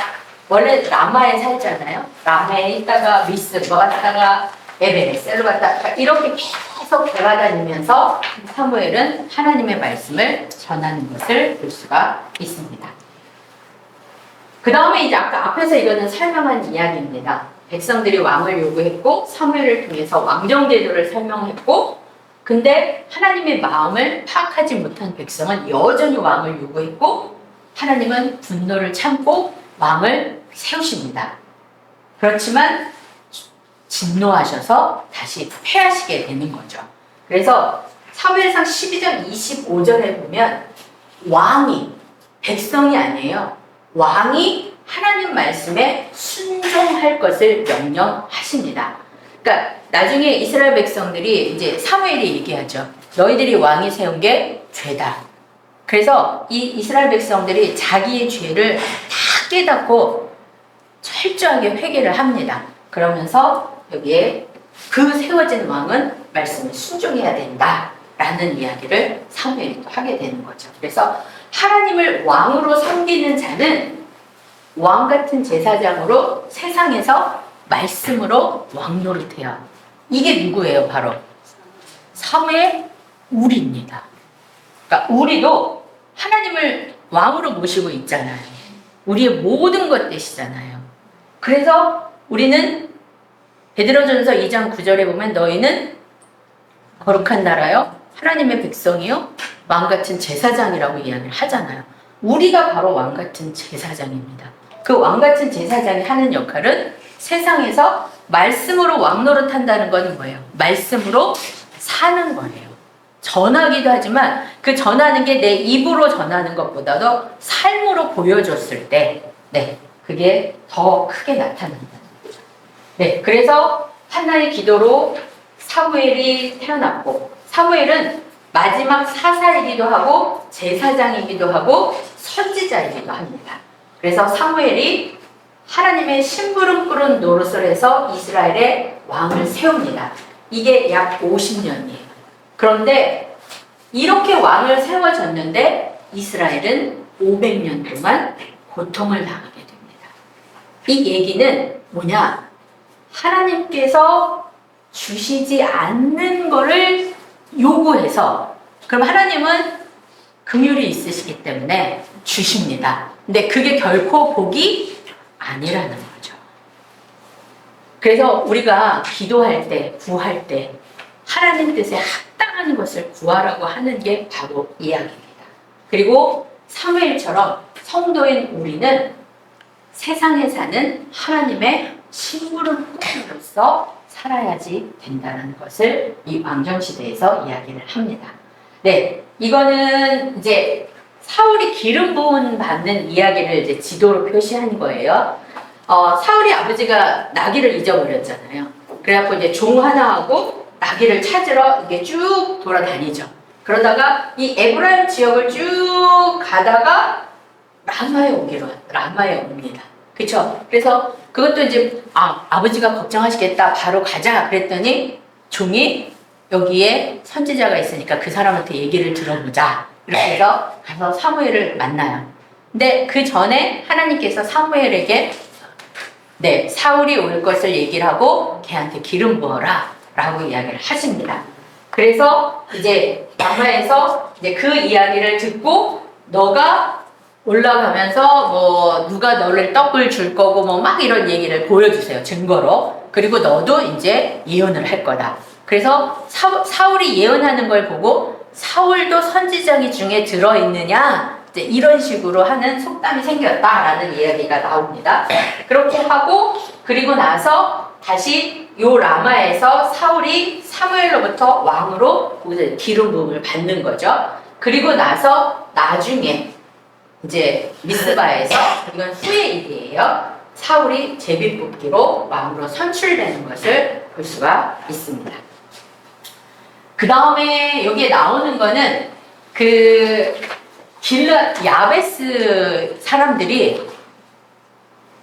원래 라마에 살잖아요. 라마에 있다가 미스바 갔다가 에베네셀로 갔다가 이렇게 계속 돌아다니면서 사무엘은 하나님의 말씀을 전하는 것을 볼 수가 있습니다. 그 다음에 이제 아까 앞에서 이거는 설명한 이야기입니다. 백성들이 왕을 요구했고 사무엘을 통해서 왕정제도를 설명했고 근데 하나님의 마음을 파악하지 못한 백성은 여전히 왕을 요구했고 하나님은 분노를 참고 왕을 세우십니다. 그렇지만 진노하셔서 다시 패하시게 되는 거죠. 그래서 사무엘상 12장 25절에 보면 왕이, 백성이 아니에요. 왕이 하나님 말씀에 순종할 것을 명령하십니다. 그러니까 나중에 이스라엘 백성들이 이제 사무엘이 얘기하죠. 너희들이 왕이 세운 게 죄다. 그래서 이 이스라엘 백성들이 자기의 죄를 다 깨닫고 철저하게 회개를 합니다. 그러면서 여기에 그 세워진 왕은 말씀에 순종해야 된다라는 이야기를 사무엘이 또 하게 되는 거죠. 그래서 하나님을 왕으로 섬기는 자는 왕 같은 제사장으로 세상에서 말씀으로 왕 노릇해요. 이게 누구예요? 바로 사무엘 우리입니다. 그러니까 우리도 하나님을 왕으로 모시고 있잖아요. 우리의 모든 것 되시잖아요. 그래서 우리는 베드로전서 2장 9절에 보면 너희는 거룩한 나라요, 하나님의 백성이요, 왕 같은 제사장이라고 이야기를 하잖아요. 우리가 바로 왕 같은 제사장입니다. 그 왕 같은 제사장이 하는 역할은 세상에서 말씀으로 왕 노릇한다는 것은 뭐예요? 말씀으로 사는 거예요. 전하기도 하지만 그 전하는 게 내 입으로 전하는 것보다도 삶으로 보여줬을 때, 네, 그게 더 크게 나타난다. 네, 그래서 한나의 기도로 사무엘이 태어났고, 사무엘은 마지막 사사이기도 하고 제사장이기도 하고 선지자이기도 합니다. 그래서 사무엘이 하나님의 심부름 꾼 노릇을 해서 이스라엘의 왕을 세웁니다. 이게 약 50년이에요. 그런데 이렇게 왕을 세워졌는데 이스라엘은 500년 동안 고통을 당하게 됩니다. 이 얘기는 뭐냐? 하나님께서 주시지 않는 거를 요구해서, 그럼 하나님은 긍휼이 있으시기 때문에 주십니다. 근데 그게 결코 복이 아니라는 거죠. 그래서 우리가 기도할 때, 구할 때 하나님 뜻에 합당한 것을 구하라고 하는 게 바로 이야기입니다. 그리고 사무엘처럼 성도인 우리는 세상에 사는 하나님의 심부름꾼으로서 살아야지 된다는 것을 이 왕정시대에서 이야기를 합니다. 네, 이거는 이제 사울이 기름 부음 받는 이야기를 이제 지도로 표시한 거예요. 사울이 아버지가 나귀를 잊어버렸잖아요. 그래갖고 이제 종 하나하고 나귀를 찾으러 이게 쭉 돌아다니죠. 그러다가 이 에브라임 지역을 쭉 가다가 라마에 옵니다. 그쵸? 그래서 그것도 이제 아버지가 걱정하시겠다, 바로 가자 그랬더니 종이 여기에 선지자가 있으니까 그 사람한테 얘기를 들어보자. 이렇게 해서 가서 사무엘을 만나요. 근데 그 전에 하나님께서 사무엘에게 네, 사울이 올 것을 얘기를 하고 걔한테 기름 부어라 라고 이야기를 하십니다. 그래서 이제 라마에서 이제 그 이야기를 듣고 너가 올라가면서 뭐 누가 너를 떡을 줄 거고 뭐 막 이런 얘기를 보여주세요. 증거로. 그리고 너도 이제 예언을 할 거다. 그래서 사울이 예언하는 걸 보고 사울도 선지자기 중에 들어있느냐, 이제 이런 식으로 하는 속담이 생겼다라는 이야기가 나옵니다. 그렇게 하고 그리고 나서 다시 요 라마에서 사울이 사무엘로부터 왕으로 기름 부음을 받는 거죠. 그리고 나서 나중에 이제 미스바에서, 이건 후의 일이에요, 사울이 제비뽑기로 왕으로 선출되는 것을 볼 수가 있습니다. 그 다음에 여기에 나오는 거는 그 길앗 야베스 사람들이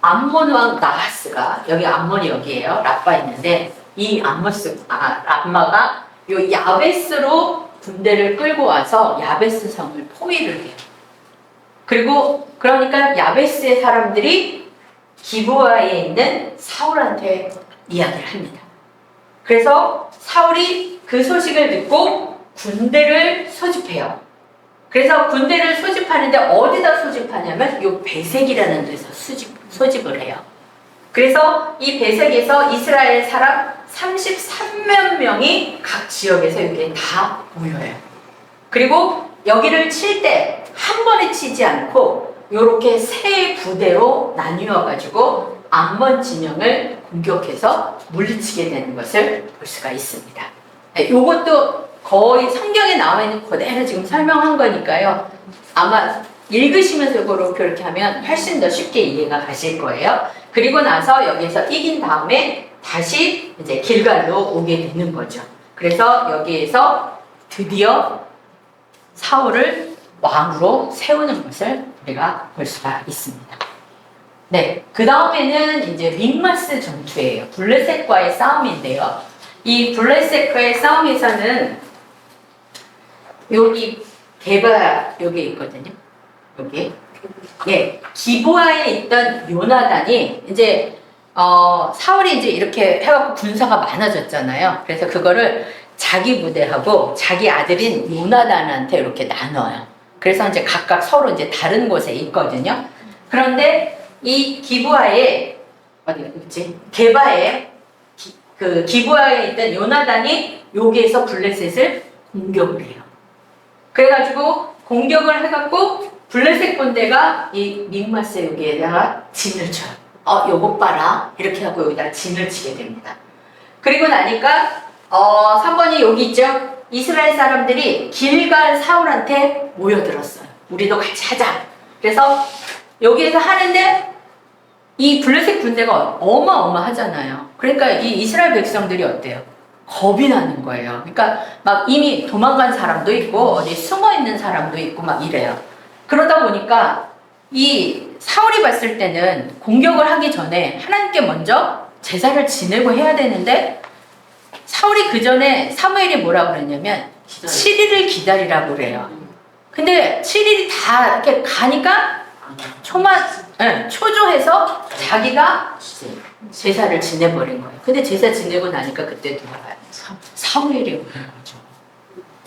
암몬 왕 나하스가, 여기 암몬이 여기에요, 라빠 있는데 이 라마가 요 야베스로 군대를 끌고 와서 야베스 성을 포위를 해요. 그리고 그러니까 야베스의 사람들이 기브아에 있는 사울한테 이야기를 합니다. 그래서 사울이 그 소식을 듣고 군대를 소집해요. 그래서 군대를 소집하는데 어디다 소집하냐면 요 베색이라는 데서 소집을 해요. 그래서 이 베색에서 이스라엘 사람 33만 명이 각 지역에서 여기에 다 모여요. 그리고 여기를 칠 때 한 번에 치지 않고 요렇게 세 부대로 나뉘어 가지고 암몬 진영을 공격해서 물리치게 되는 것을 볼 수가 있습니다. 네, 이것도 거의 성경에 나와 있는 그대로 지금 설명한 거니까요. 아마 읽으시면서 이렇게 하면 훨씬 더 쉽게 이해가 가실 거예요. 그리고 나서 여기에서 이긴 다음에 다시 이제 길갈로 오게 되는 거죠. 그래서 여기에서 드디어 사울을 왕으로 세우는 것을 우리가 볼 수가 있습니다. 네, 그 다음에는 이제 믹마스 전투예요. 블레셋과의 싸움인데요. 이 블레셋과의 싸움에서는 여기 게바 여기 있거든요. 여기 예, 기브아에 있던 요나단이 이제 사울이 이제 이렇게 해갖고 군사가 많아졌잖아요. 그래서 그거를 자기 부대하고 자기 아들인 요나단한테 이렇게 나눠요. 그래서 이제 각각 서로 이제 다른 곳에 있거든요. 그런데 이 기브아에 어디가 있지? 게바에 그 기브아에 있던 요나단이 여기에서 블레셋을 공격을 해요. 그래가지고 공격을 해갖고 블레셋 군대가 이 믹마스 여기에다가 진을 쳐요. 요것 봐라. 이렇게 하고 여기다 진을 치게 됩니다. 그리고 나니까 3번이 여기 있죠. 이스라엘 사람들이 길갈 사울한테 모여들었어요. 우리도 같이 하자. 그래서 여기에서 하는데 이 블레셋 군대가 어마어마하잖아요. 그러니까 이 이스라엘 백성들이 어때요? 겁이 나는 거예요. 그러니까 막 이미 도망간 사람도 있고 어디 숨어 있는 사람도 있고 막 이래요. 그러다 보니까 이 사울이 봤을 때는 공격을 하기 전에 하나님께 먼저 제사를 지내고 해야 되는데 사울이 그 전에 사무엘이 뭐라고 그랬냐면 7일을 기다리라고 그래요. 근데 7일이 다 이렇게 가니까 초조해서 자기가 제사를 지내버린 거예요. 근데 제사 지내고 나니까 그때 누가 와요? 사무엘이 오는 거죠.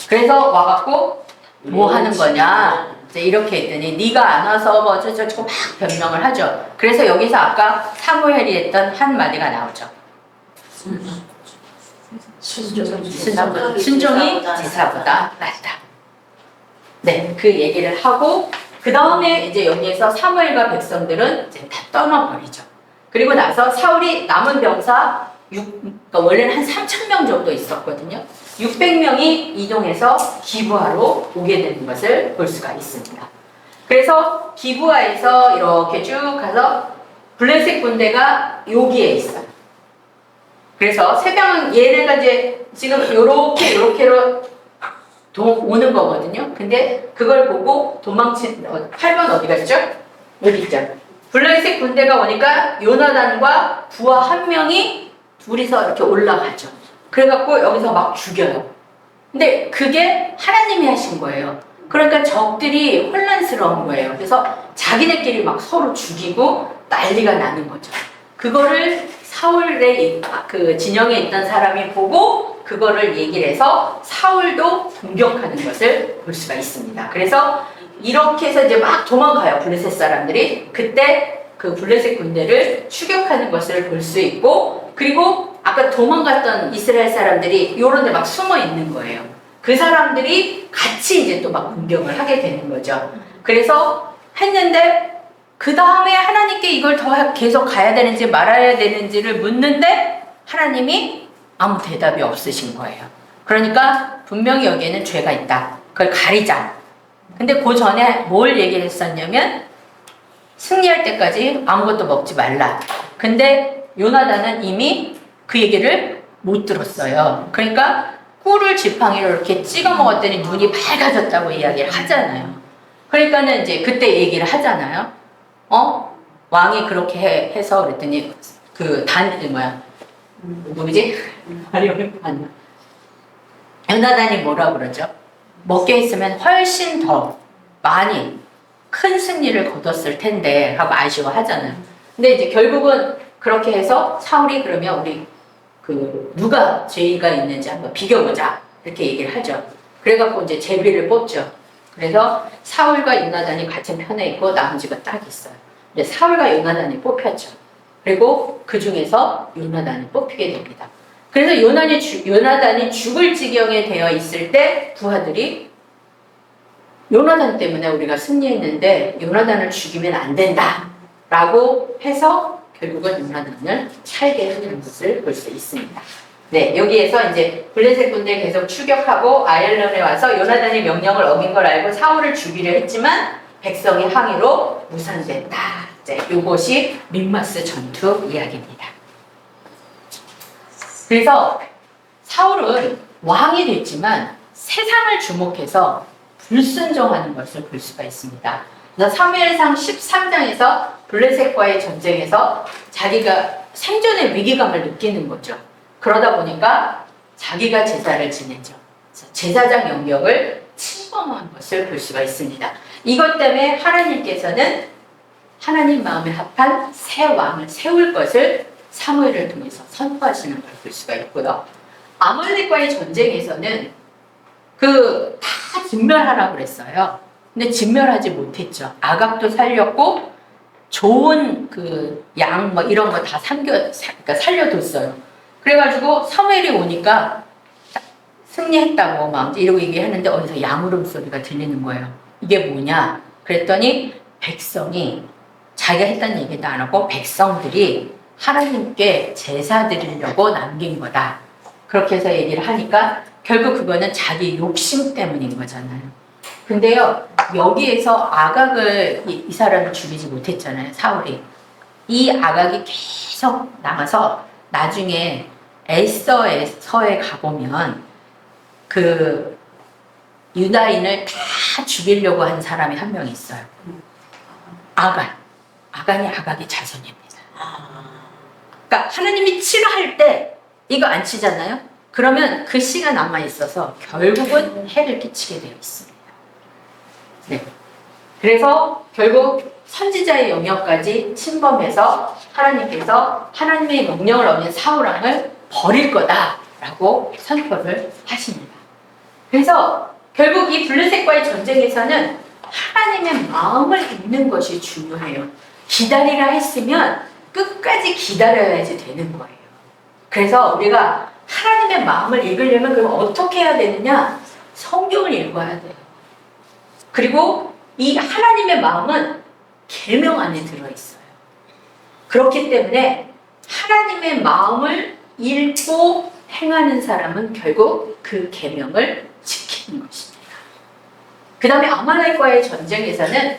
그래서 와갖고 뭐 하는 거냐? 이제 이렇게 했더니 네가 안 와서 뭐 어쩌고저쩌고 막 변명을 하죠. 그래서 여기서 아까 사무엘이 했던 한 마디가 나오죠. 순종이 제사보다 낫다. 네, 그 얘기를 하고 그 다음에 이제 여기에서 사무엘과 백성들은 이제 다 떠나버리죠. 그리고 나서 사울이 남은 병사 그러니까 원래는 한 3,000명 정도 있었거든요. 600명이 이동해서 기브아로 오게 되는 것을 볼 수가 있습니다. 그래서 기브아에서 이렇게 쭉 가서 블레셋 군대가 여기에 있어요. 그래서 새벽은 얘네가 이제 지금 요렇게로 오는 거거든요. 근데 그걸 보고 도망친 8번 어디 갔죠? 여기 있죠. 블레셋 군대가 오니까 요나단과 부하 한 명이 둘이서 이렇게 올라가죠. 그래갖고 여기서 막 죽여요. 근데 그게 하나님이 하신 거예요. 그러니까 적들이 혼란스러운 거예요. 그래서 자기네끼리 막 서로 죽이고 난리가 나는 거죠. 그거를 사울의 그 진영에 있던 사람이 보고 그거를 얘기를 해서 사울도 공격하는 것을 볼 수가 있습니다. 그래서 이렇게 해서 이제 막 도망가요. 블레셋 사람들이. 그때 그 블레셋 군대를 추격하는 것을 볼 수 있고, 그리고 아까 도망갔던 이스라엘 사람들이 요런 데 막 숨어 있는 거예요. 그 사람들이 같이 이제 또 막 공격을 하게 되는 거죠. 그래서 했는데 그 다음에 하나님께 이걸 더 계속 가야 되는지 말아야 되는지를 묻는데 하나님이 아무 대답이 없으신 거예요. 그러니까 분명히 여기에는 죄가 있다. 그걸 가리자. 근데 그 전에 뭘 얘기를 했었냐면 승리할 때까지 아무것도 먹지 말라. 근데 요나단은 이미 그 얘기를 못 들었어요. 그러니까 꿀을 지팡이로 이렇게 찍어 먹었더니 눈이 밝아졌다고 이야기를 하잖아요. 그러니까는 이제 그때 얘기를 하잖아요. 왕이 그렇게 해서 그랬더니 누구지? 요나단이 뭐라고 그러죠? 먹게 했으면 훨씬 더 많이 큰 승리를 거뒀을 텐데 하고 아쉬워하잖아요. 근데 이제 결국은 그렇게 해서 사울이 그러면 우리 누가 죄가 있는지 한번 비교보자 이렇게 얘기를 하죠. 그래갖고 이제 제비를 뽑죠. 그래서 사울과 요나단이 같은 편에 있고 나머지가 딱 있어요. 근데 사울과 요나단이 뽑혔죠. 그리고 그 중에서 요나단이 뽑히게 됩니다. 그래서 요나단이 죽을 지경에 되어 있을 때 부하들이 요나단 때문에 우리가 승리했는데 요나단을 죽이면 안 된다 라고 해서 결국은 요나단을 살게 하는 것을 볼 수 있습니다. 네, 여기에서 이제 블레셋 군대 계속 추격하고 아얄론에 와서 요나단이 명령을 어긴 걸 알고 사울을 죽이려 했지만 백성의 항의로 무산됐다. 이제 이것이 믹마스 전투 이야기입니다. 그래서 사울은 왕이 됐지만 세상을 주목해서 불순종하는 것을 볼 수가 있습니다. 그래서 사무엘상 13장에서 블레셋과의 전쟁에서 자기가 생존의 위기감을 느끼는 거죠. 그러다 보니까 자기가 제사를 지내죠. 제사장 영역을 침범한 것을 볼 수가 있습니다. 이것 때문에 하나님께서는 하나님 마음에 합한 새 왕을 세울 것을 사무엘을 통해서 선포하시는 걸 볼 수가 있고요. 아말렉과의 전쟁에서는 다 진멸하라고 그랬어요. 근데 진멸하지 못했죠. 아각도 살렸고 좋은 양 이런 거 다 그러니까 살려뒀어요. 그래가지고 사무엘이 오니까 승리했다고 막 이러고 얘기하는데 어디서 양 울음소리가 들리는 거예요. 이게 뭐냐? 그랬더니 백성이 자기가 했다는 얘기도 안 하고 백성들이 하나님께 제사 드리려고 남긴 거다. 그렇게 해서 얘기를 하니까 결국 그거는 자기 욕심 때문인 거잖아요. 근데요, 여기에서 아각을 이 사람을 죽이지 못했잖아요, 사울이. 이 아각이 계속 나가서 나중에 에스더서에 가보면 유다인을 다 죽이려고 한 사람이 한 명 있어요. 아간이 아각의 자손입니다. 그러니까 하나님이 치라 할 때 이거 안 치잖아요? 그러면 그 씨가 남아있어서 결국은 해를 끼치게 되어 있습니다. 네. 그래서 결국 선지자의 영역까지 침범해서 하나님께서 하나님의 명령을 어긴 사울왕을 버릴 거다라고 선포를 하십니다. 그래서 결국 이 블레셋과의 전쟁에서는 하나님의 마음을 읽는 것이 중요해요. 기다리라 했으면 끝까지 기다려야지 되는 거예요. 그래서 우리가 하나님의 마음을 읽으려면 그럼 어떻게 해야 되느냐? 성경을 읽어야 돼요. 그리고 이 하나님의 마음은 계명 안에 들어있어요. 그렇기 때문에 하나님의 마음을 읽고 행하는 사람은 결국 그 계명을 지키는 것입니다. 그 다음에 아말렉과의 전쟁에서는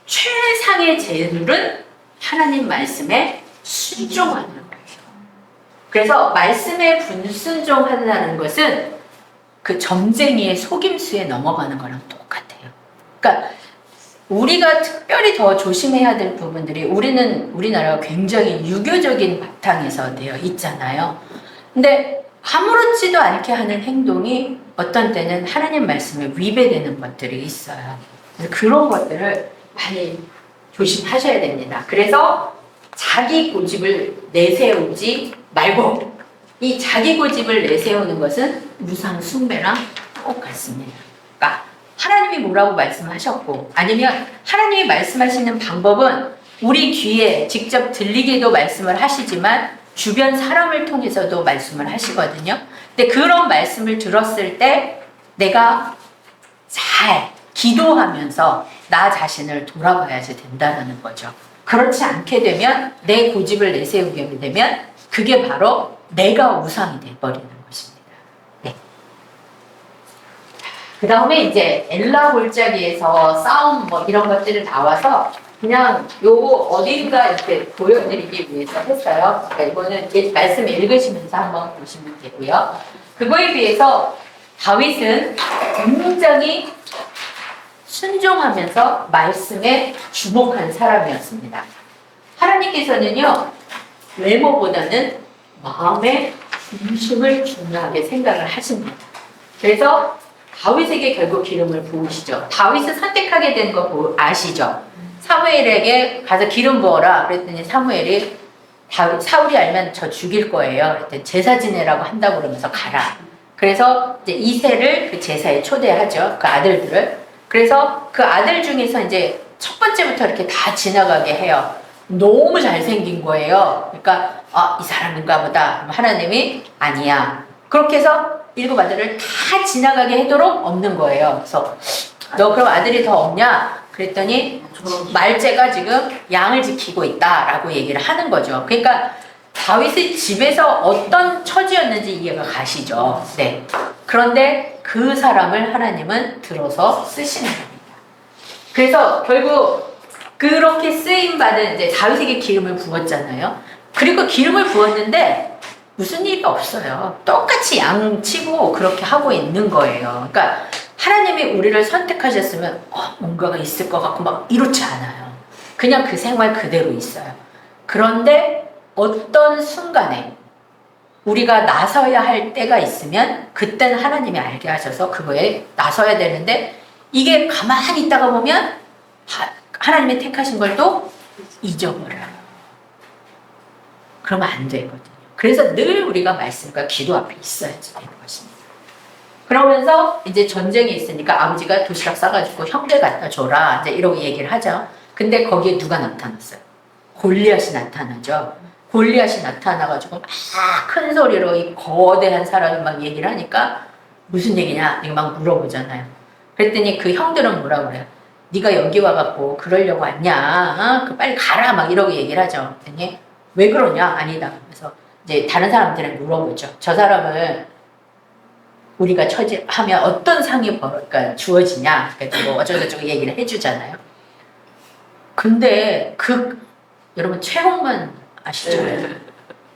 최상의 제물은 하나님 말씀에 순종하는 거예요. 그래서 말씀에 불순종한다는 것은 그 점쟁이의 속임수에 넘어가는 거랑 똑같아요. 그러니까 우리가 특별히 더 조심해야 될 부분들이 우리나라가 굉장히 유교적인 바탕에서 되어 있잖아요. 근데 아무렇지도 않게 하는 행동이 어떤 때는 하나님 말씀에 위배되는 것들이 있어요. 그래서 그런 것들을 많이 조심하셔야 됩니다. 그래서 자기 고집을 내세우지 말고 이 자기 고집을 내세우는 것은 우상 숭배랑 똑같습니다. 그러니까 하나님이 뭐라고 말씀하셨고 아니면 하나님이 말씀하시는 방법은 우리 귀에 직접 들리게도 말씀을 하시지만 주변 사람을 통해서도 말씀을 하시거든요. 근데 그런 말씀을 들었을 때 내가 잘 기도하면서 나 자신을 돌아봐야지 된다는 거죠. 그렇지 않게 되면 내 고집을 내세우게 되면 그게 바로 내가 우상이 돼버리는 것입니다. 네. 그 다음에 이제 엘라 골짜기에서 싸움 이런 것들이 나와서 그냥 요거 어딘가 이렇게 보여드리기 위해서 했어요. 그러니까 이거는 말씀 읽으시면서 한번 보시면 되고요. 그거에 비해서 다윗은 굉장히 순종하면서 말씀에 주목한 사람이었습니다. 하나님께서는요, 외모보다는 마음의 중심을 중요하게 생각을 하십니다. 그래서 다윗에게 결국 기름을 부으시죠. 다윗을 선택하게 된 거 아시죠? 사무엘에게 가서 기름 부어라 그랬더니 사무엘이 사울이 알면 저 죽일 거예요. 그랬더니 제사 지내라고 한다고 그러면서 가라. 그래서 이제 이새를 그 제사에 초대하죠. 그 아들들을. 그래서 그 아들 중에서 이제 첫 번째부터 이렇게 다 지나가게 해요. 너무 잘생긴 거예요. 그러니까 이 사람인가 보다. 하나님이 아니야. 그렇게 해서 7 아들을 다 지나가게 하도록 없는 거예요. 그래서 너 그럼 아들이 더 없냐? 그랬더니 말제가 지금 양을 지키고 있다라고 얘기를 하는 거죠. 그러니까 다윗의 집에서 어떤 처지였는지 이해가 가시죠. 네. 그런데 그 사람을 하나님은 들어서 쓰시는 겁니다. 그래서 결국 그렇게 쓰임 받은 이제 다윗에게 기름을 부었잖아요. 그리고 기름을 부었는데 무슨 일이 없어요. 똑같이 양치고 그렇게 하고 있는 거예요. 그러니까 하나님이 우리를 선택하셨으면 뭔가가 있을 것 같고 막 이렇지 않아요. 그냥 그 생활 그대로 있어요. 그런데 어떤 순간에 우리가 나서야 할 때가 있으면 그때는 하나님이 알게 하셔서 그거에 나서야 되는데 이게 가만히 있다가 보면 하나님이 택하신 걸 또 잊어버려요. 그러면 안 되거든요. 그래서 늘 우리가 말씀과 기도 앞에 있어야지 되는 것입니다. 그러면서 이제 전쟁이 있으니까 아버지가 도시락 싸가지고 형제 갖다 줘라 이제 이러고 얘기를 하죠. 근데 거기에 누가 나타났어요? 골리앗이 나타나죠. 골리앗이 나타나가지고 막 큰 소리로 이 거대한 사람이 막 얘기를 하니까 무슨 얘기냐 이거 막 물어보잖아요. 그랬더니 그 형들은 뭐라 그래요? 네가 여기 와갖고 그러려고 왔냐? 빨리 가라 막 이러고 얘기를 하죠. 그랬더니 왜 그러냐? 아니다. 그래서 이제 다른 사람들은 물어보죠. 저 사람을 우리가 처지하면 어떤 상이 그러니까 주어지냐? 그래서 뭐 어쩌고저쩌고 얘기를 해주잖아요. 근데 여러분 최홍만 아시죠?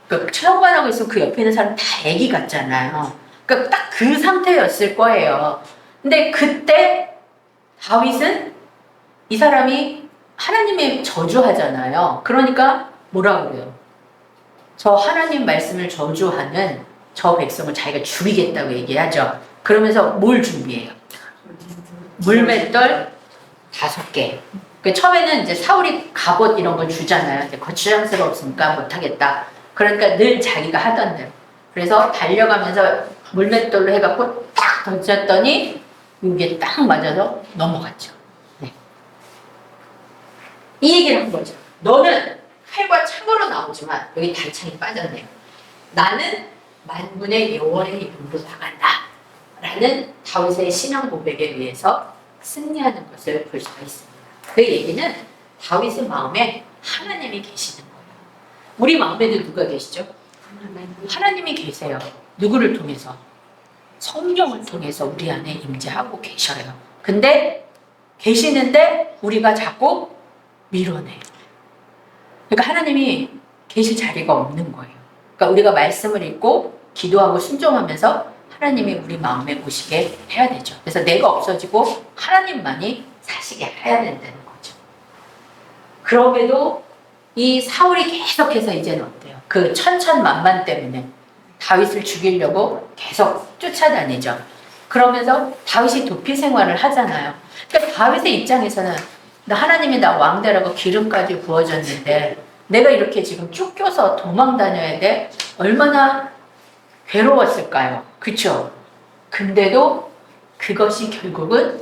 그 최홍만하고 있으면 그 옆에 있는 사람 다 애기 같잖아요. 그러니까 딱 그 상태였을 거예요. 근데 그때 다윗은 이 사람이 하나님의 저주하잖아요. 그러니까 뭐라 그래요? 저 하나님 말씀을 저주하는 저 백성을 자기가 죽이겠다고 얘기하죠. 그러면서 뭘 준비해요? 물맷돌 5개. 처음에는 이제 사울이 갑옷 이런 걸 주잖아요. 이제 거추장스러웠으니까 못하겠다. 그러니까 늘 자기가 하던 대로. 그래서 달려가면서 물맷돌로 해갖고 딱 던졌더니 이게 딱 맞아서 넘어갔죠. 네. 이 얘기를 한 거죠. 너는 칼과 창으로 나오지만 여기 단창이 빠졌네요. 나는 만군의 여호와의 이름으로 나간다. 라는 다윗의 신앙 고백에 의해서 승리하는 것을 볼 수가 있습니다. 그 얘기는 다윗의 마음에 하나님이 계시는 거예요. 우리 마음에도 누가 계시죠? 하나님이 계세요. 누구를 통해서? 성령을 통해서 우리 안에 임재하고 계셔요. 근데 계시는데 우리가 자꾸 밀어내요. 그러니까 하나님이 계실 자리가 없는 거예요. 그러니까 우리가 말씀을 읽고 기도하고 순종하면서 하나님이 우리 마음에 오시게 해야 되죠. 그래서 내가 없어지고 하나님만이 사시게 해야 된다는 거죠. 그럼에도 이 사울이 계속해서 이제는 어때요? 그 천천만만 때문에 다윗을 죽이려고 계속 쫓아다니죠. 그러면서 다윗이 도피 생활을 하잖아요. 그러니까 다윗의 입장에서는 하나님이 나 왕대라고 기름까지 부어줬는데 내가 이렇게 지금 쫓겨서 도망 다녀야 돼? 얼마나 괴로웠을까요? 그쵸? 근데도 그것이 결국은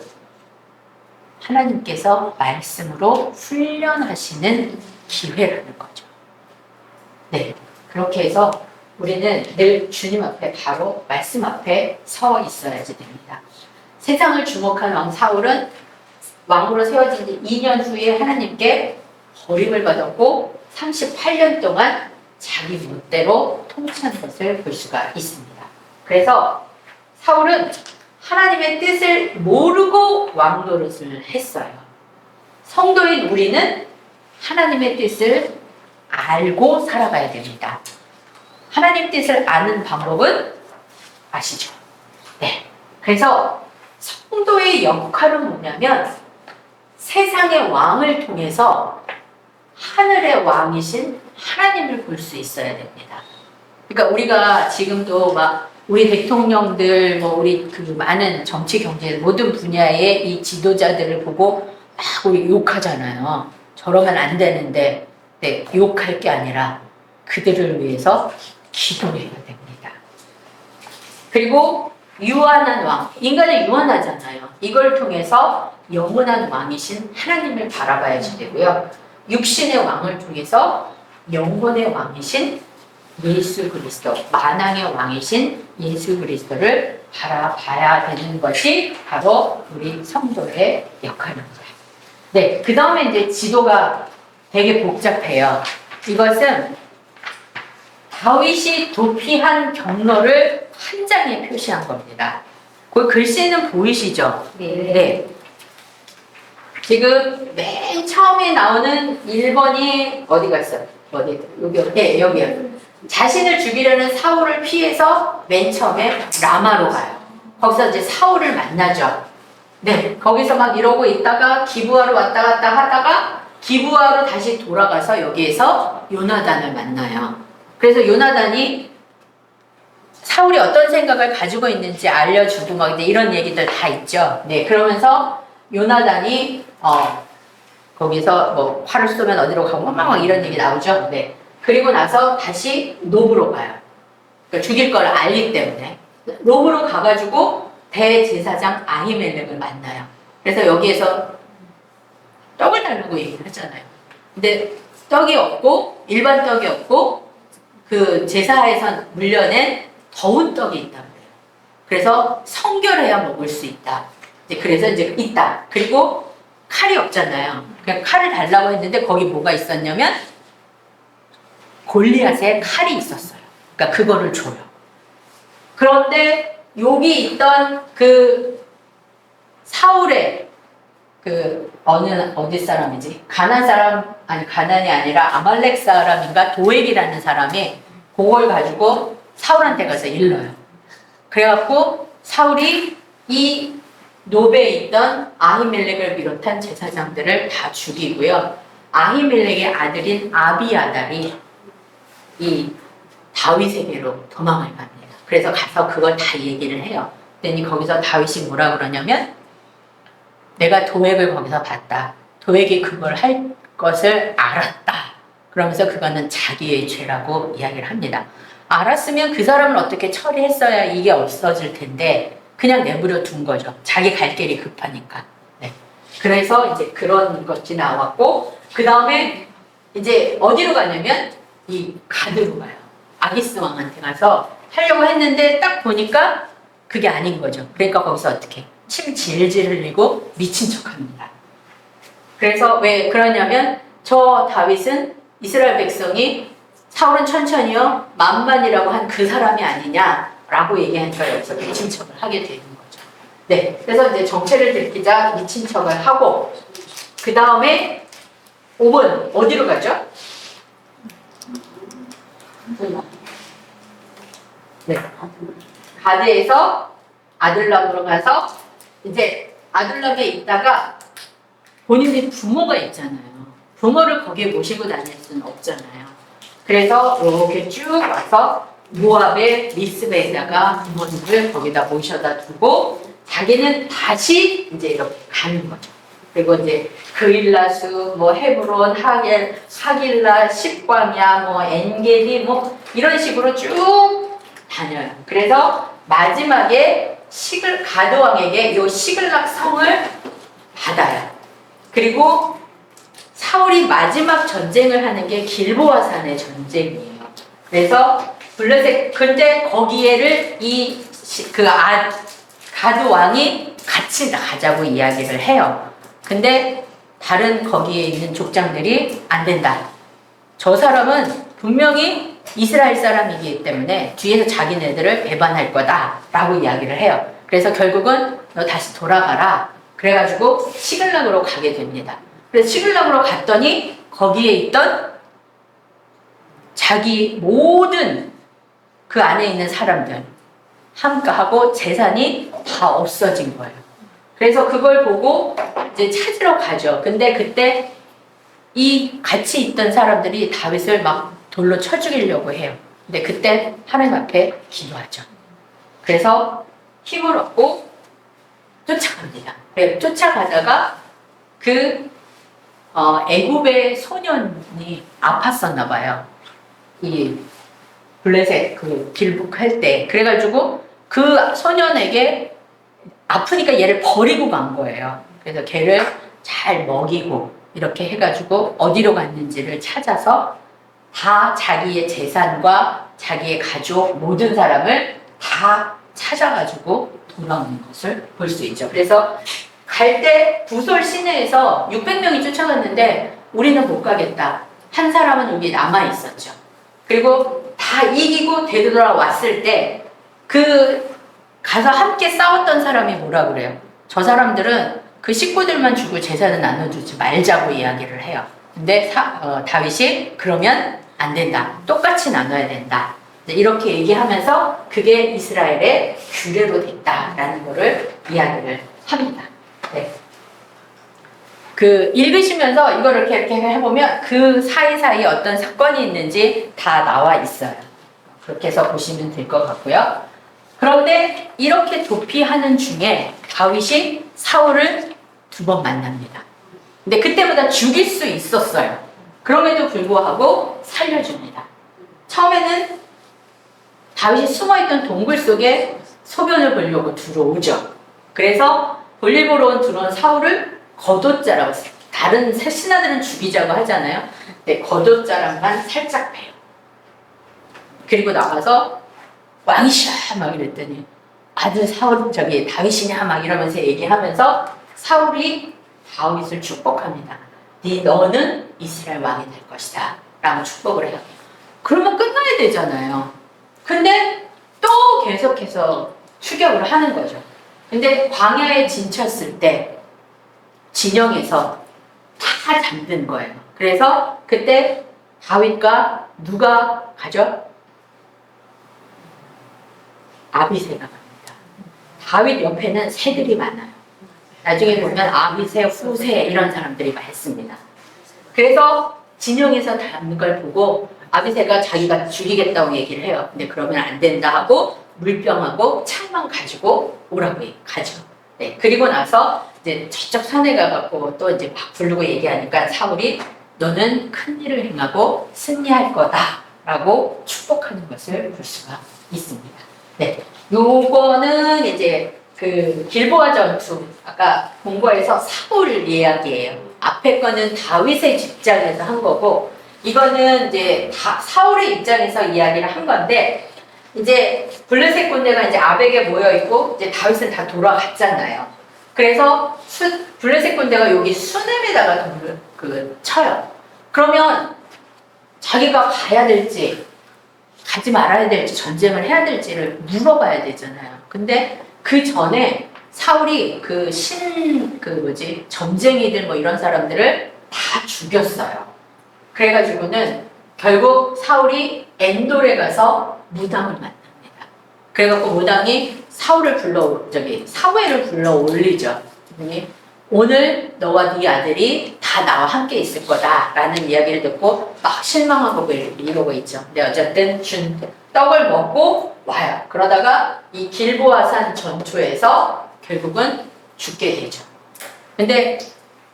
하나님께서 말씀으로 훈련하시는 기회라는 거죠. 네. 그렇게 해서 우리는 늘 주님 앞에 바로 말씀 앞에 서 있어야지 됩니다. 세상을 주목한 왕 사울은 왕으로 세워진 지 2년 후에 하나님께 버림을 받았고 38년 동안 자기 멋대로 통치한 것을 볼 수가 있습니다. 그래서 사울은 하나님의 뜻을 모르고 왕 노릇을 했어요. 성도인 우리는 하나님의 뜻을 알고 살아가야 됩니다. 하나님 뜻을 아는 방법은 아시죠? 네. 그래서 성도의 역할은 뭐냐면 세상의 왕을 통해서 하늘의 왕이신 하나님을 볼 수 있어야 됩니다. 그러니까 우리가 지금도 막 우리 대통령들, 뭐 우리 그 많은 정치, 경제 모든 분야의 이 지도자들을 보고 막 우리 욕하잖아요. 저러면 안 되는데, 네, 욕할 게 아니라 그들을 위해서 기도해야 됩니다. 그리고 유한한 왕, 인간은 유한하잖아요. 이걸 통해서 영원한 왕이신 하나님을 바라봐야지 되고요. 육신의 왕을 통해서 영혼의 왕이신 예수 그리스도, 만왕의 왕이신 예수 그리스도를 바라봐야 되는 것이 바로 우리 성도의 역할입니다. 네, 그 다음에 이제 지도가 되게 복잡해요. 이것은 다윗이 도피한 경로를 한 장에 표시한 겁니다. 그 글씨는 보이시죠? 네. 지금 맨 처음에 나오는 1번이 어디 갔어요? 어디? 여기요. 네, 여기요. 자신을 죽이려는 사울을 피해서 맨 처음에 라마로 가요. 거기서 이제 사울을 만나죠. 네, 거기서 막 이러고 있다가 기브아로 왔다 갔다 하다가 기브아로 다시 돌아가서 여기에서 요나단을 만나요. 그래서 요나단이 사울이 어떤 생각을 가지고 있는지 알려주고 막 이제 이런 얘기들 다 있죠. 네, 그러면서 요나단이 거기서 뭐 활을 쏘면 어디로 가고 막 이런 얘기 나오죠. 네. 그리고 나서 다시 노브로 가요. 그러니까 죽일 걸 알기 때문에 노브로 가가지고 대제사장 아히멜렉을 만나요. 그래서 여기에서 떡을 달라고 얘기를 하잖아요. 근데 떡이 없고 일반 떡이 없고 그 제사에서 물려낸 더운 떡이 있다고 해요. 그래서 성결해야 먹을 수 있다. 그래서 이제 있다. 그리고 칼이 없잖아요. 그냥 칼을 달라고 했는데 거기 뭐가 있었냐면 골리앗의 칼이 있었어요. 그러니까 그거를 줘요. 그런데 여기 있던 그 사울의 그 어디 사람이지? 가나안 사람 아니 가나안이 아니라 아말렉 사람인가 도액이라는 사람이 그걸 가지고 사울한테 가서 일러요. 그래갖고 사울이 이 노베에 있던 아히멜렉을 비롯한 제사장들을 다 죽이고요. 아히멜렉의 아들인 아비아달이 이 다윗에게로 도망을 갑니다. 그래서 가서 그걸 다 얘기를 해요. 그랬더니 거기서 다윗이 뭐라 그러냐면 내가 도액을 거기서 봤다. 도액이 그걸 할 것을 알았다. 그러면서 그거는 자기의 죄라고 이야기를 합니다. 알았으면 그 사람을 어떻게 처리했어야 이게 없어질 텐데 그냥 내버려 둔 거죠. 자기 갈 길이 급하니까. 네. 그래서 이제 그런 것이 나왔고 그 다음에 이제 어디로 가냐면 이 가드로 가요. 아기스 왕한테 가서 하려고 했는데 딱 보니까 그게 아닌 거죠. 그러니까 거기서 어떻게 침 질질 흘리고 미친 척합니다. 그래서 왜 그러냐면 저 다윗은 이스라엘 백성이 사울은 천천히요 만만이라고 한 그 사람이 아니냐라고 얘기하니까 여기서 미친 척을 하게 되는 거죠. 네, 그래서 이제 정체를 들키자 미친 척을 하고 그 다음에 5번 어디로 가죠? 네, 가드에서 아둘람으로 가서 이제 아둘람에 있다가 본인의 부모가 있잖아요. 부모를 거기에 모시고 다닐 수는 없잖아요. 그래서 이렇게 쭉 와서 모압의 미스베에다가 부모님을 거기다 모셔다 두고 자기는 다시 이제 이렇게 가는 거죠. 그리고 이제 그일라수, 뭐 헤브론, 하길라, 십광야, 뭐 엔게디, 뭐 이런 식으로 쭉 다녀요. 그래서 마지막에 가드 왕에게 이 시글락 성을 받아요. 그리고 사울이 마지막 전쟁을 하는 게 길보아 산의 전쟁이에요. 그래서 근데 거기에를 가드 왕이 같이 가자고 이야기를 해요. 근데 다른 거기에 있는 족장들이 안 된다. 저 사람은 분명히 이스라엘 사람이기 때문에 뒤에서 자기네들을 배반할 거다라고 이야기를 해요. 그래서 결국은 너 다시 돌아가라. 그래가지고 시글락으로 가게 됩니다. 그래서 시글락으로 갔더니 거기에 있던 자기 모든 그 안에 있는 사람들 함가하고 재산이 다 없어진 거예요. 그래서 그걸 보고 이제 찾으러 가죠. 근데 그때 이 같이 있던 사람들이 다윗을 막 돌로 쳐 죽이려고 해요. 근데 그때 하나님 앞에 기도하죠. 그래서 힘을 얻고 쫓아갑니다. 쫓아가다가 애굽의 소년이 아팠었나 봐요. 이 블레셋 길북할 때. 그래가지고 그 소년에게 아프니까 얘를 버리고 간 거예요. 그래서 걔를 잘 먹이고 이렇게 해가지고 어디로 갔는지를 찾아서 다 자기의 재산과 자기의 가족 모든 사람을 다 찾아가지고 돌아오는 것을 볼 수 있죠. 그래서 갈 때 부솔 시내에서 600명이 쫓아갔는데 우리는 못 가겠다. 한 사람은 여기 남아 있었죠. 그리고 다 이기고 되돌아왔을 때 그 가서 함께 싸웠던 사람이 뭐라 그래요? 저 사람들은 그 식구들만 주고 재산은 나눠주지 말자고 이야기를 해요. 근데 다윗이 그러면 안 된다. 똑같이 나눠야 된다. 이렇게 얘기하면서 그게 이스라엘의 규례로 됐다라는 것을 이야기를 합니다. 네. 그 읽으시면서 이걸 이렇게 해보면 그 사이사이에 어떤 사건이 있는지 다 나와 있어요. 그렇게 해서 보시면 될 것 같고요. 그런데 이렇게 도피하는 중에 다윗이 사울을 2번 만납니다. 근데 그때보다 죽일 수 있었어요. 그럼에도 불구하고 살려줍니다. 처음에는 다윗이 숨어있던 동굴 속에 소변을 보려고 들어오죠. 그래서 볼일 보러 들어온 사울을 겉옷자라고 했어요. 다른 신하들은 죽이자고 하잖아요. 근데 겉옷자랑만 살짝 패요. 그리고 나가서 왕이시야 막 이랬더니 아들 사울 다윗이냐 막 이러면서 얘기하면서 사울이 다윗을 축복합니다. 너는 이스라엘 왕이 될 것이다 라고 축복을 해요. 그러면 끝나야 되잖아요. 근데 또 계속해서 추격을 하는 거죠. 근데 광야에 진쳤을 때 진영에서 다 잠든 거예요. 그래서 그때 다윗과 누가 가죠? 아비새가 갑니다. 다윗 옆에는 새들이 많아요. 나중에 보면 아비새, 후새 이런 사람들이 많습니다. 그래서 진영에서 담는 걸 보고 아비새가 자기가 죽이겠다고 얘기를 해요. 근데 그러면 안 된다 하고 물병하고 창만 가지고 오라고 가죠. 네. 그리고 나서 이제 저쪽 산에 가갖고 또 이제 막 부르고 얘기하니까 사울이 너는 큰 일을 행하고 승리할 거다라고 축복하는 것을 볼 수가 있습니다. 네. 요거는 이제 그 길보아 전투 아까 본 거에서 사울 이야기예요. 앞에 거는 다윗의 입장에서 한 거고 이거는 이제 사울의 입장에서 이야기를 한 건데 이제 블레셋 군대가 이제 아벡에 모여 있고 이제 다윗은 다 돌아갔잖아요. 그래서 블레셋 군대가 여기 수넴에다가 돌을 쳐요. 그러면 자기가 가야 될지 가지 말아야 될지 전쟁을 해야 될지를 물어봐야 되잖아요. 근데 그 전에 사울이 점쟁이들 뭐 이런 사람들을 다 죽였어요. 그래가지고는 결국 사울이 엔돌에 가서 무당을 만납니다. 그래갖고 무당이 사무엘을 불러 올리죠. 오늘 너와 네 아들이 다 나와 함께 있을 거다라는 이야기를 듣고 막 실망하고 이러고 있죠. 근데 어쨌든 준 떡을 먹고 와요. 그러다가 이 길보아산 전투에서 결국은 죽게 되죠. 근데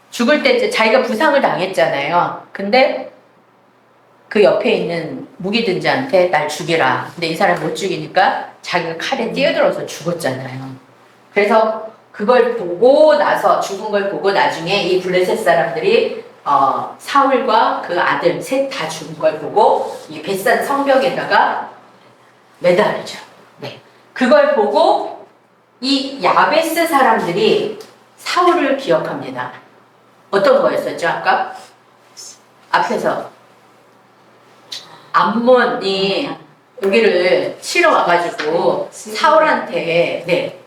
죽을 때 이제 자기가 부상을 당했잖아요. 근데 그 옆에 있는 무기든자한테 날 죽이라. 근데 이 사람 못 죽이니까 자기가 칼에 뛰어들어서 죽었잖아요. 그래서 그걸 보고 나서 죽은 걸 보고 나중에 이 블레셋 사람들이 사울과 그 아들 셋 다 죽은 걸 보고 이 벳산 성벽에다가 매달리죠. 네. 그걸 보고 이 야베스 사람들이 사울을 기억합니다. 어떤 거였었죠 아까? 앞에서 암몬이 여기를 치러 와가지고 사울한테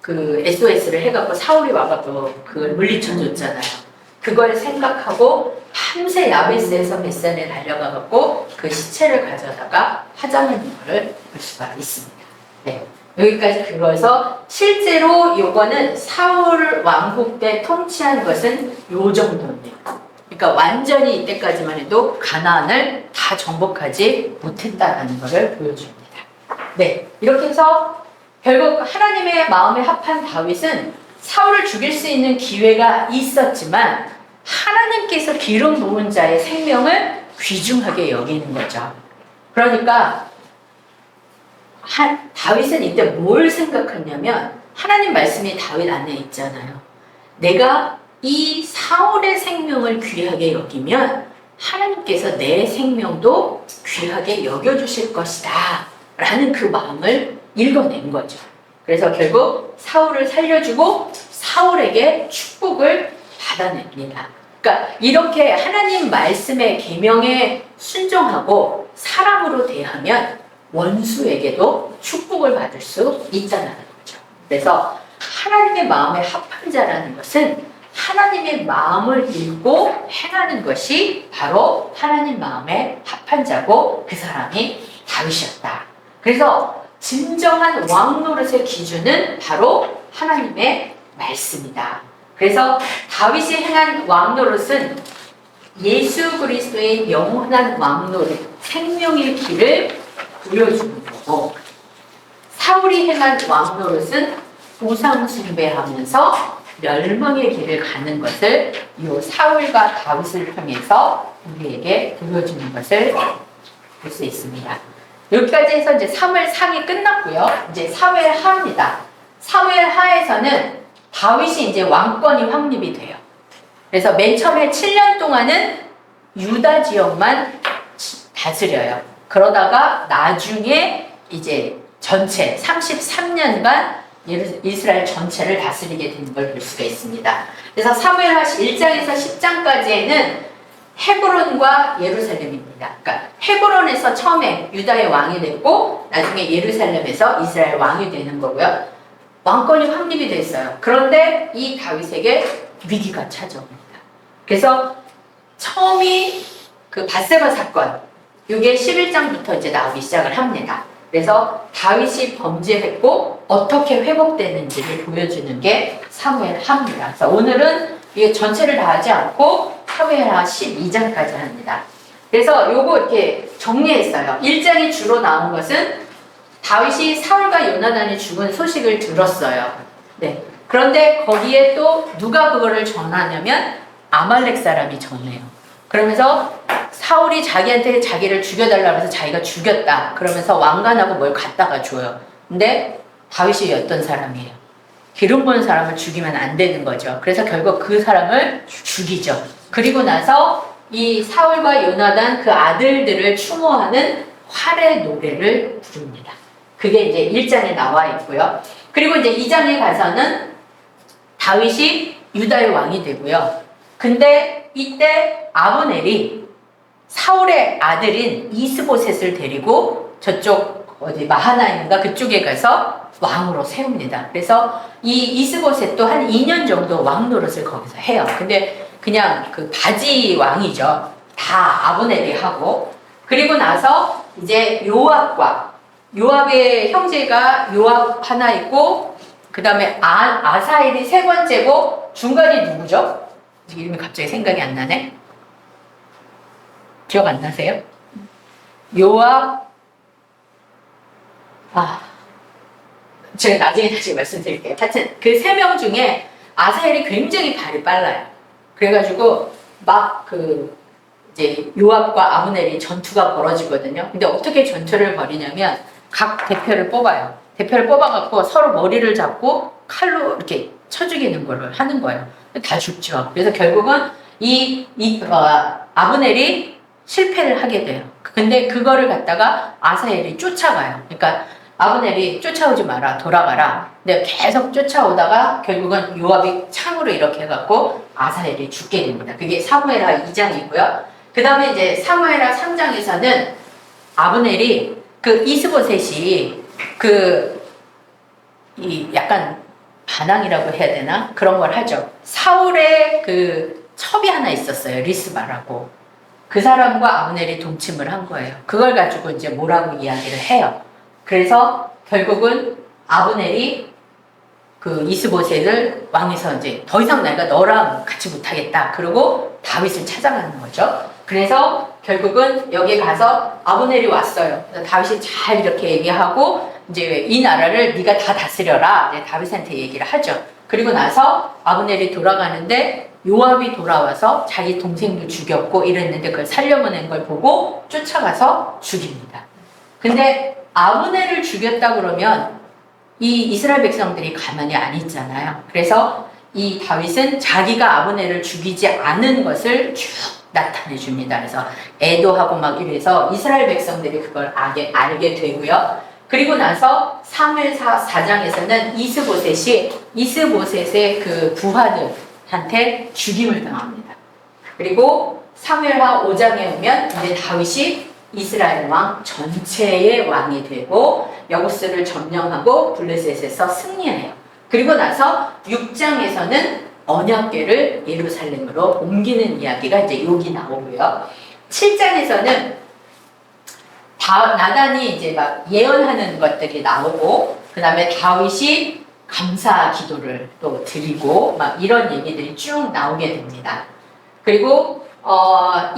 그 SOS를 해갖고 사울이 와갖고 그걸 물리쳐줬잖아요. 그걸 생각하고 밤새 야베스에서 벳산에 달려가갖고 그 시체를 가져다가 화장하는 것을 볼 수가 있습니다. 네. 여기까지 그거에서 실제로 요거는 사울 왕국 때 통치한 것은 요 정도입니다. 그러니까 완전히 이때까지만 해도 가나안을 다 정복하지 못했다는 것을 보여줍니다. 네, 이렇게 해서 결국 하나님의 마음에 합한 다윗은 사울을 죽일 수 있는 기회가 있었지만 하나님께서 기름 부은 자의 생명을 귀중하게 여기는 거죠. 그러니까 다윗은 이때 뭘 생각했냐면 하나님 말씀이 다윗 안에 있잖아요. 내가 이 사울의 생명을 귀하게 여기면 하나님께서 내 생명도 귀하게 여겨주실 것이다 라는 그 마음을 읽어낸 거죠. 그래서 결국 사울을 살려주고 사울에게 축복을 받아냅니다. 그러니까 이렇게 하나님 말씀의 계명에 순종하고 사랑으로 대하면 원수에게도 축복을 받을 수 있다는 거죠. 그래서 하나님의 마음에 합한 자라는 것은 하나님의 마음을 읽고 행하는 것이 바로 하나님 마음에 합한 자고 그 사람이 다윗이었다. 그래서 진정한 왕 노릇의 기준은 바로 하나님의 말씀이다. 그래서 다윗이 행한 왕 노릇은 예수 그리스도의 영원한 왕 노릇, 생명의 길을 보여주는 거고, 사울이 행한 왕 노릇은 우상 숭배하면서 멸망의 길을 가는 것을 이 사울과 다윗을 통해서 우리에게 보여주는 것을 볼 수 있습니다. 여기까지 해서 이제 사무엘 상이 끝났고요. 이제 사무엘 하입니다. 사무엘 하에서는 다윗이 이제 왕권이 확립이 돼요. 그래서 맨 처음에 7년 동안은 유다 지역만 다스려요. 그러다가 나중에 이제 전체 33년간 이스라엘 전체를 다스리게 되는 걸 볼 수가 있습니다. 그래서 사무엘하 1장에서 10장까지에는 헤브론과 예루살렘입니다. 그러니까 헤브론에서 처음에 유다의 왕이 됐고 나중에 예루살렘에서 이스라엘 왕이 되는 거고요. 왕권이 확립이 됐어요. 그런데 이 다윗에게 위기가 찾아옵니다. 그래서 처음이 그 밧세바 사건, 이게 11장부터 이제 나오기 시작을 합니다. 그래서 다윗이 범죄했고 어떻게 회복되는지를 보여주는 게 사무엘하입니다. 그래서 오늘은 이게 전체를 다 하지 않고 사무엘하 12장까지 합니다. 그래서 요거 이렇게 정리했어요. 1장이 주로 나온 것은 다윗이 사울과 요나단이 죽은 소식을 들었어요. 네. 그런데 거기에 또 누가 그거를 전하냐면 아말렉 사람이 전해요. 그러면서 사울이 자기한테 자기를 죽여달라고 해서 자기가 죽였다. 그러면서 왕관하고 뭘 갖다가 줘요. 근데 다윗이 어떤 사람이에요? 기름 부은 사람을 죽이면 안 되는 거죠. 그래서 결국 그 사람을 죽이죠. 그리고 나서 이 사울과 요나단 그 아들들을 추모하는 활의 노래를 부릅니다. 그게 이제 1장에 나와 있고요. 그리고 이제 2장에 가서는 다윗이 유다의 왕이 되고요. 근데 이때 아브넬이 사울의 아들인 이스보셋을 데리고 저쪽 어디 마하나임인가 그쪽에 가서 왕으로 세웁니다. 그래서 이 이스보셋도 한 2년 정도 왕 노릇을 거기서 해요. 근데 그냥 그 바지 왕이죠. 다 아브넬이 하고. 그리고 나서 이제 요압의 형제가 요압 하나 있고, 그 다음에 아사엘이 세 번째고, 중간이 누구죠? 이름이 갑자기 생각이 안 나네. 기억 안 나세요? 요압, 제가 나중에 다시 말씀드릴게요. 하여튼 그 세 명 중에 아사엘이 굉장히 발이 빨라요. 그래가지고 막 이제 요압과 아브넬이 전투가 벌어지거든요. 근데 어떻게 전투를 벌이냐면 각 대표를 뽑아요. 대표를 뽑아갖고 서로 머리를 잡고 칼로 이렇게 쳐 죽이는 거를 하는 거예요. 다 죽죠. 그래서 결국은 아브넬이 실패를 하게 돼요. 근데 그거를 갖다가 아사엘이 쫓아가요. 그러니까 아브넬이 쫓아오지 마라, 돌아가라. 근데 계속 쫓아오다가 결국은 요압이 창으로 이렇게 해갖고 아사엘이 죽게 됩니다. 그게 사무엘하 2장이고요. 그 다음에 이제 사무엘하 3장에서는 아브넬이 그 이스보셋이 약간 반항이라고 해야 되나? 그런 걸 하죠. 사울의 그 첩이 하나 있었어요. 리스바라고. 그 사람과 아브넬이 동침을 한 거예요. 그걸 가지고 이제 뭐라고 이야기를 해요. 그래서 결국은 아브넬이 그 이스보셋을 왕에서 이제 더 이상 내가 너랑 같이 못하겠다. 그리고 다윗을 찾아가는 거죠. 그래서 결국은 여기 가서 아브넬이 왔어요. 그래서 다윗이 잘 이렇게 얘기하고 이제 이 나라를 네가 다 다스려라. 이제 다윗한테 얘기를 하죠. 그리고 나서 아브넬이 돌아가는데 요압이 돌아와서 자기 동생도 죽였고 이랬는데 그걸 살려보낸 걸 보고 쫓아가서 죽입니다. 근데 아브넬을 죽였다 그러면 이 이스라엘 백성들이 가만히 안 있잖아요. 그래서 이 다윗은 자기가 아브넬을 죽이지 않은 것을 쭉 나타내 줍니다. 그래서 애도하고 막 이래서 이스라엘 백성들이 그걸 알게 되고요. 그리고 나서 사무엘하 4장에서는 이스보셋의 그 부하들한테 죽임을 당합니다. 그리고 사무엘하 5장에 오면 이제 다윗이 이스라엘 왕 전체의 왕이 되고 여부스를 점령하고 블레셋에서 승리해요. 그리고 나서 6장에서는 언약궤를 예루살렘으로 옮기는 이야기가 이제 여기 나오고요. 7장에서는 나단이 이제 막 예언하는 것들이 나오고, 그 다음에 다윗이 감사 기도를 또 드리고, 막 이런 얘기들이 쭉 나오게 됩니다. 그리고,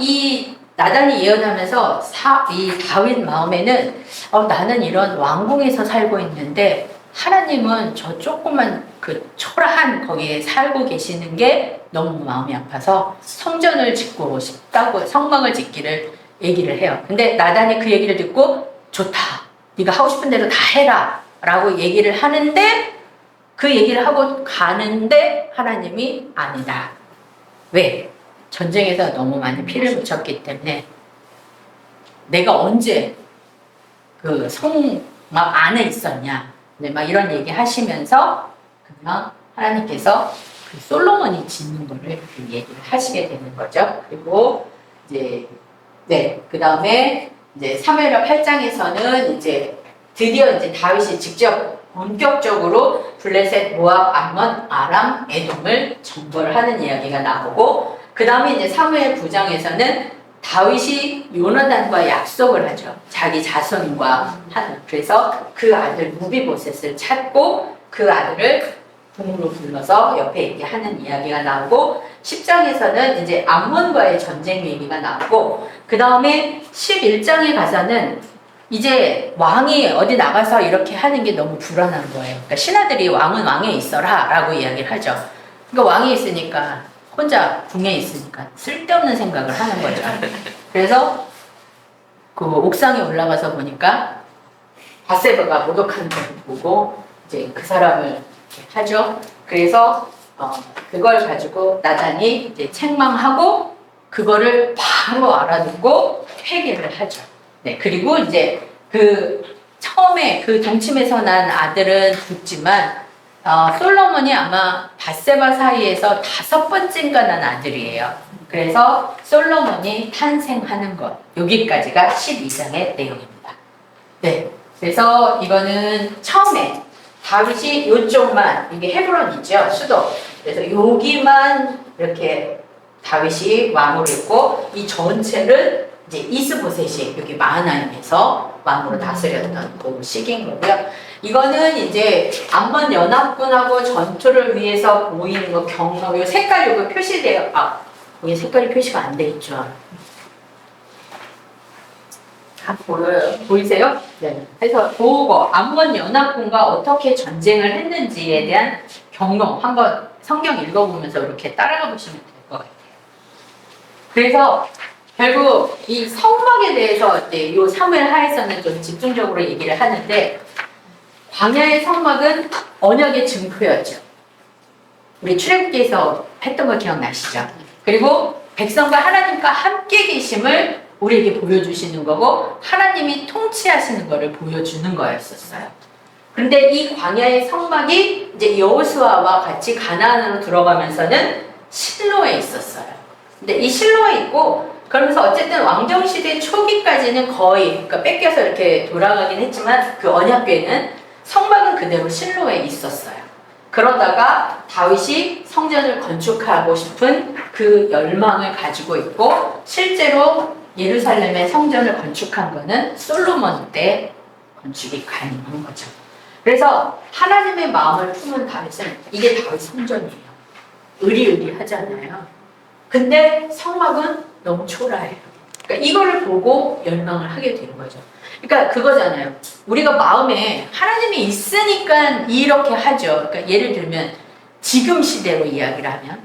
이 나단이 예언하면서 이 다윗 마음에는, 나는 이런 왕궁에서 살고 있는데, 하나님은 저 조그만 그 초라한 거기에 살고 계시는 게 너무 마음이 아파서 성전을 짓고 싶다고, 성막을 짓기를 얘기를 해요. 근데 나단이 그 얘기를 듣고 좋다, 네가 하고 싶은 대로 다 해라 라고 얘기를 하는데, 그 얘기를 하고 가는데 하나님이 아니다. 왜? 전쟁에서 너무 많이 피를 묻혔기 때문에 내가 언제 그 성막 안에 있었냐, 네, 막 이런 얘기 하시면서 그냥 하나님께서 그 솔로몬이 짓는 거를 얘기를 하시게 되는 거죠. 그리고 이제 그 다음에 이제 사무엘하 8장에서는 이제 드디어 이제 다윗이 직접 본격적으로 블레셋, 모압, 암몬, 아람, 에돔을 정벌을 하는 이야기가 나오고, 그 다음에 이제 사무엘 9장에서는 다윗이 요나단과 약속을 하죠. 자기 자손과 하는. 그래서 그 아들 무비보셋을 찾고 그 아들을 궁으로 불러서 옆에 있게 하는 이야기가 나오고, 10장에서는 이제 암몬과의 전쟁 얘기가 나오고, 그 다음에 11장에 가서는 이제 왕이 어디 나가서 이렇게 하는 게 너무 불안한 거예요. 그러니까 신하들이 왕은 왕에 있어라 라고 이야기를 하죠. 그러니까 왕이 있으니까, 혼자 궁에 있으니까 쓸데없는 생각을 하는 거죠. 그래서 그 옥상에 올라가서 보니까 바세바가 모독하는 걸 보고 이제 그 사람을 하죠. 그래서 그걸 가지고 나단이 이제 책망하고 그거를 바로 알아듣고 회개를 하죠. 네, 그리고 이제 그 처음에 그 동침에서 난 아들은 죽지만 솔로몬이 아마 밧세바 사이에서 5번째인가 난 아들이에요. 그래서 솔로몬이 탄생하는 것, 여기까지가 12장의 내용입니다. 네, 그래서 이거는 처음에 다윗이 요쪽만, 이게 헤브론이죠, 수도. 그래서 여기만 이렇게 다윗이 왕으로 있고, 이 전체를 이제 이스보셋이 여기 마하나임에서 왕으로 다스렸던 그 시기인 거고요. 이거는 이제 암몬 연합군하고 전투를 위해서 보이는 거 경로, 요 색깔 요거 표시돼요. 여기 색깔이 표시가 안 돼 있죠. 다 보여요? 보이세요? 네. 그래서 그거 암몬 연합군과 어떻게 전쟁을 했는지에 대한 경로 한번 성경 읽어보면서 이렇게 따라가 보시면 될 것 같아요. 그래서 결국 이 성막에 대해서 이제 요 사무엘하에서는 좀 집중적으로 얘기를 하는데, 광야의 성막은 언약의 증표였죠. 우리 출애굽기에서 했던 거 기억나시죠? 그리고 백성과 하나님과 함께 계심을 우리에게 보여주시는 거고, 하나님이 통치하시는 것을 보여주는 거였었어요. 그런데 이 광야의 성막이 이제 여호수아와 같이 가나안으로 들어가면서는 실로에 있었어요. 근데 이 실로에 있고, 그러면서 어쨌든 왕정시대 초기까지는 거의, 그러니까 뺏겨서 이렇게 돌아가긴 했지만 그 언약궤는 성막은 그대로 실로에 있었어요. 그러다가 다윗이 성전을 건축하고 싶은 그 열망을 가지고 있고, 실제로 예루살렘의 성전을 건축한 거는 솔로몬 때 건축이 가능한 거죠. 그래서 하나님의 마음을 품은 다윗은, 이게 다윗 성전이에요. 의리의리하잖아요. 근데 성막은 너무 초라해요. 그러니까 이거를 보고 열망을 하게 되는 거죠. 그러니까 그거잖아요. 우리가 마음에 하나님이 있으니까 이렇게 하죠. 그러니까 예를 들면 지금 시대로 이야기를 하면,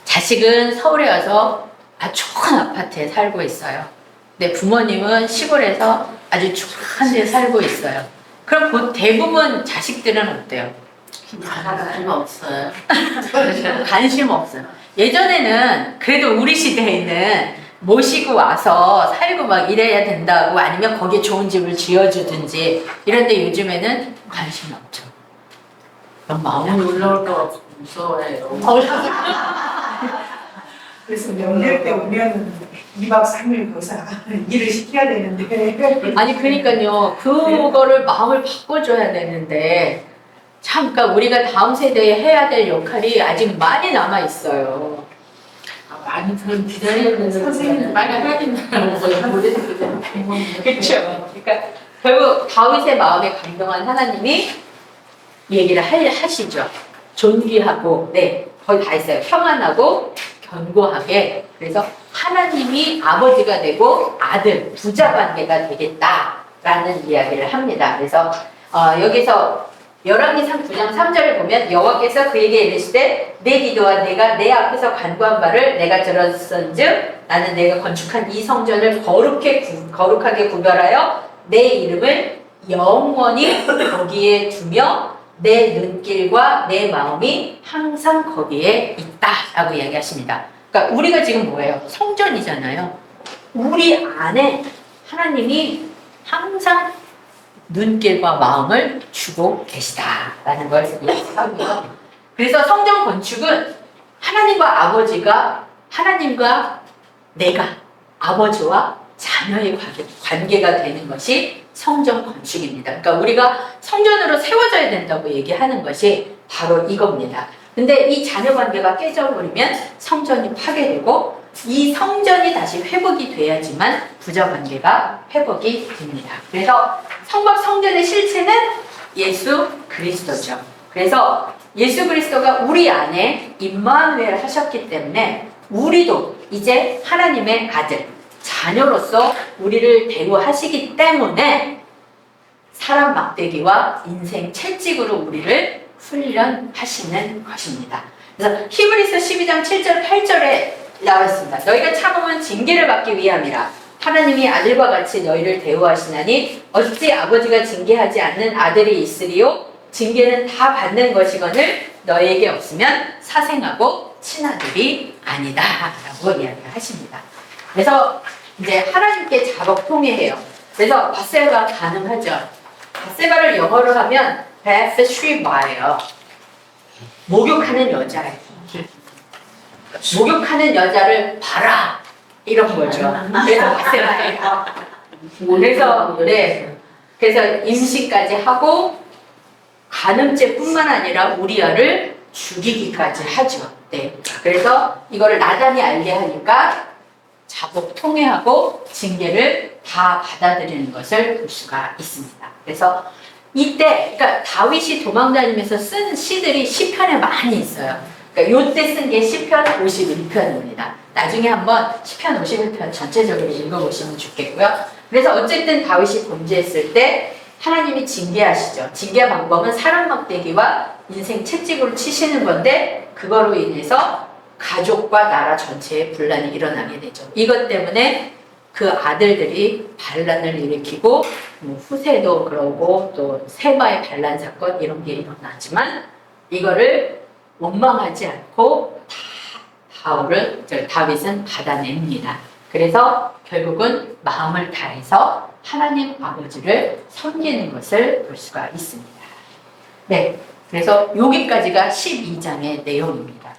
자식은 서울에 와서 아주 좋은 아파트에 살고 있어요. 근데 부모님은 시골에서 아주 좋은 데 살고 있어요. 그럼 대부분 자식들은 어때요? 관심 없어요. 관심 없어요. 예전에는 그래도 우리 시대에는 모시고 와서 살고 막 이래야 된다고 아니면 거기에 좋은 집을 지어주든지 이런데 요즘에는 관심이 없죠. 너무 마음이 마음이 올라올까 무서워해요. 그래서 명절 때 오면 2박 3일 거기서 일을 시켜야 되는데 아니 그러니까요 그거를 마음을 바꿔줘야 되는데 참 그러니까 우리가 다음 세대에 해야 될 역할이 아직 많이 남아 있어요. 많이 그런 기다려야 되는 선생님. 빨리 해야 된다는 거예요. 그렇죠. 그러니까 결국 다윗의 마음에 감동한 하나님이 얘기를 하시죠. 존귀하고 네 거의 다 있어요. 평안하고 견고하게 그래서 하나님이 아버지가 되고 아들 부자 관계가 되겠다라는 이야기를 합니다. 그래서 여기서 열왕기상 9장 3절을 보면 여호와께서 그에게 이르시되 내 기도와 내가 내 앞에서 간구한 바를 내가 들었은즉 나는 내가 건축한 이 성전을 거룩하게 구별하여 내 이름을 영원히 거기에 두며 내 눈길과 내 마음이 항상 거기에 있다라고 이야기하십니다. 그러니까 우리가 지금 뭐예요? 성전이잖아요. 우리 안에 하나님이 항상 눈길과 마음을 주고 계시다라는 걸 이야기하고요. 그래서 성전 건축은 하나님과 아버지가 하나님과 내가 아버지와 자녀의 관계가 되는 것이 성전 건축입니다. 그러니까 우리가 성전으로 세워져야 된다고 얘기하는 것이 바로 이겁니다. 근데 이 자녀 관계가 깨져버리면 성전이 파괴되고 이 성전이 다시 회복이 돼야지만 부자 관계가 회복이 됩니다. 그래서 성막 성전의 실체는 예수 그리스도죠. 그래서 예수 그리스도가 우리 안에 임마누엘 하셨기 때문에 우리도 이제 하나님의 아들, 자녀로서 우리를 대우하시기 때문에 사람 막대기와 인생 채찍으로 우리를 훈련하시는 것입니다. 그래서 히브리서 12장 7절 8절에 나와 있습니다. 너희가 참으면 징계를 받기 위함이라. 하나님이 아들과 같이 너희를 대우하시나니 어찌 아버지가 징계하지 않는 아들이 있으리요? 징계는 다 받는 것이거늘 너희에게 없으면 사생하고 친아들이 아니다 라고 이야기를 하십니다. 그래서 이제 하나님께 자복 통해해요. 그래서 바세바가 가능하죠. 바세바를 영어로 하면 베스트리바예요. 목욕하는 여자예요. 목욕하는 여자를 봐라 이런 거죠. 그래서 바세바예요. 그래서 네, 그래서 임신까지 하고 간음죄뿐만 아니라 우리아를 죽이기까지 하죠. 네, 그래서 이거를 나단이 알게 하니까 자복 통회하고 징계를 다 받아들이는 것을 볼 수가 있습니다. 그래서 이때 그러니까 다윗이 도망다니면서 쓴 시들이 시편에 많이 있어요. 그러니까 요때 쓴 게 시편 51편입니다. 나중에 한번 시편 51편 전체적으로 읽어보시면 좋겠고요. 그래서 어쨌든 다윗이 범죄했을 때 하나님이 징계하시죠. 징계 방법은 사람 막대기와 인생 채찍으로 치시는 건데 그거로 인해서 가족과 나라 전체에 분란이 일어나게 되죠. 이것 때문에 그 아들들이 반란을 일으키고 후세도 그러고 또 세마의 반란 사건 이런 게 일어나지만 이거를 원망하지 않고 다윗은 받아냅니다. 그래서 결국은 마음을 다해서 하나님 아버지를 섬기는 것을 볼 수가 있습니다. 네, 그래서 여기까지가 12장의 내용입니다.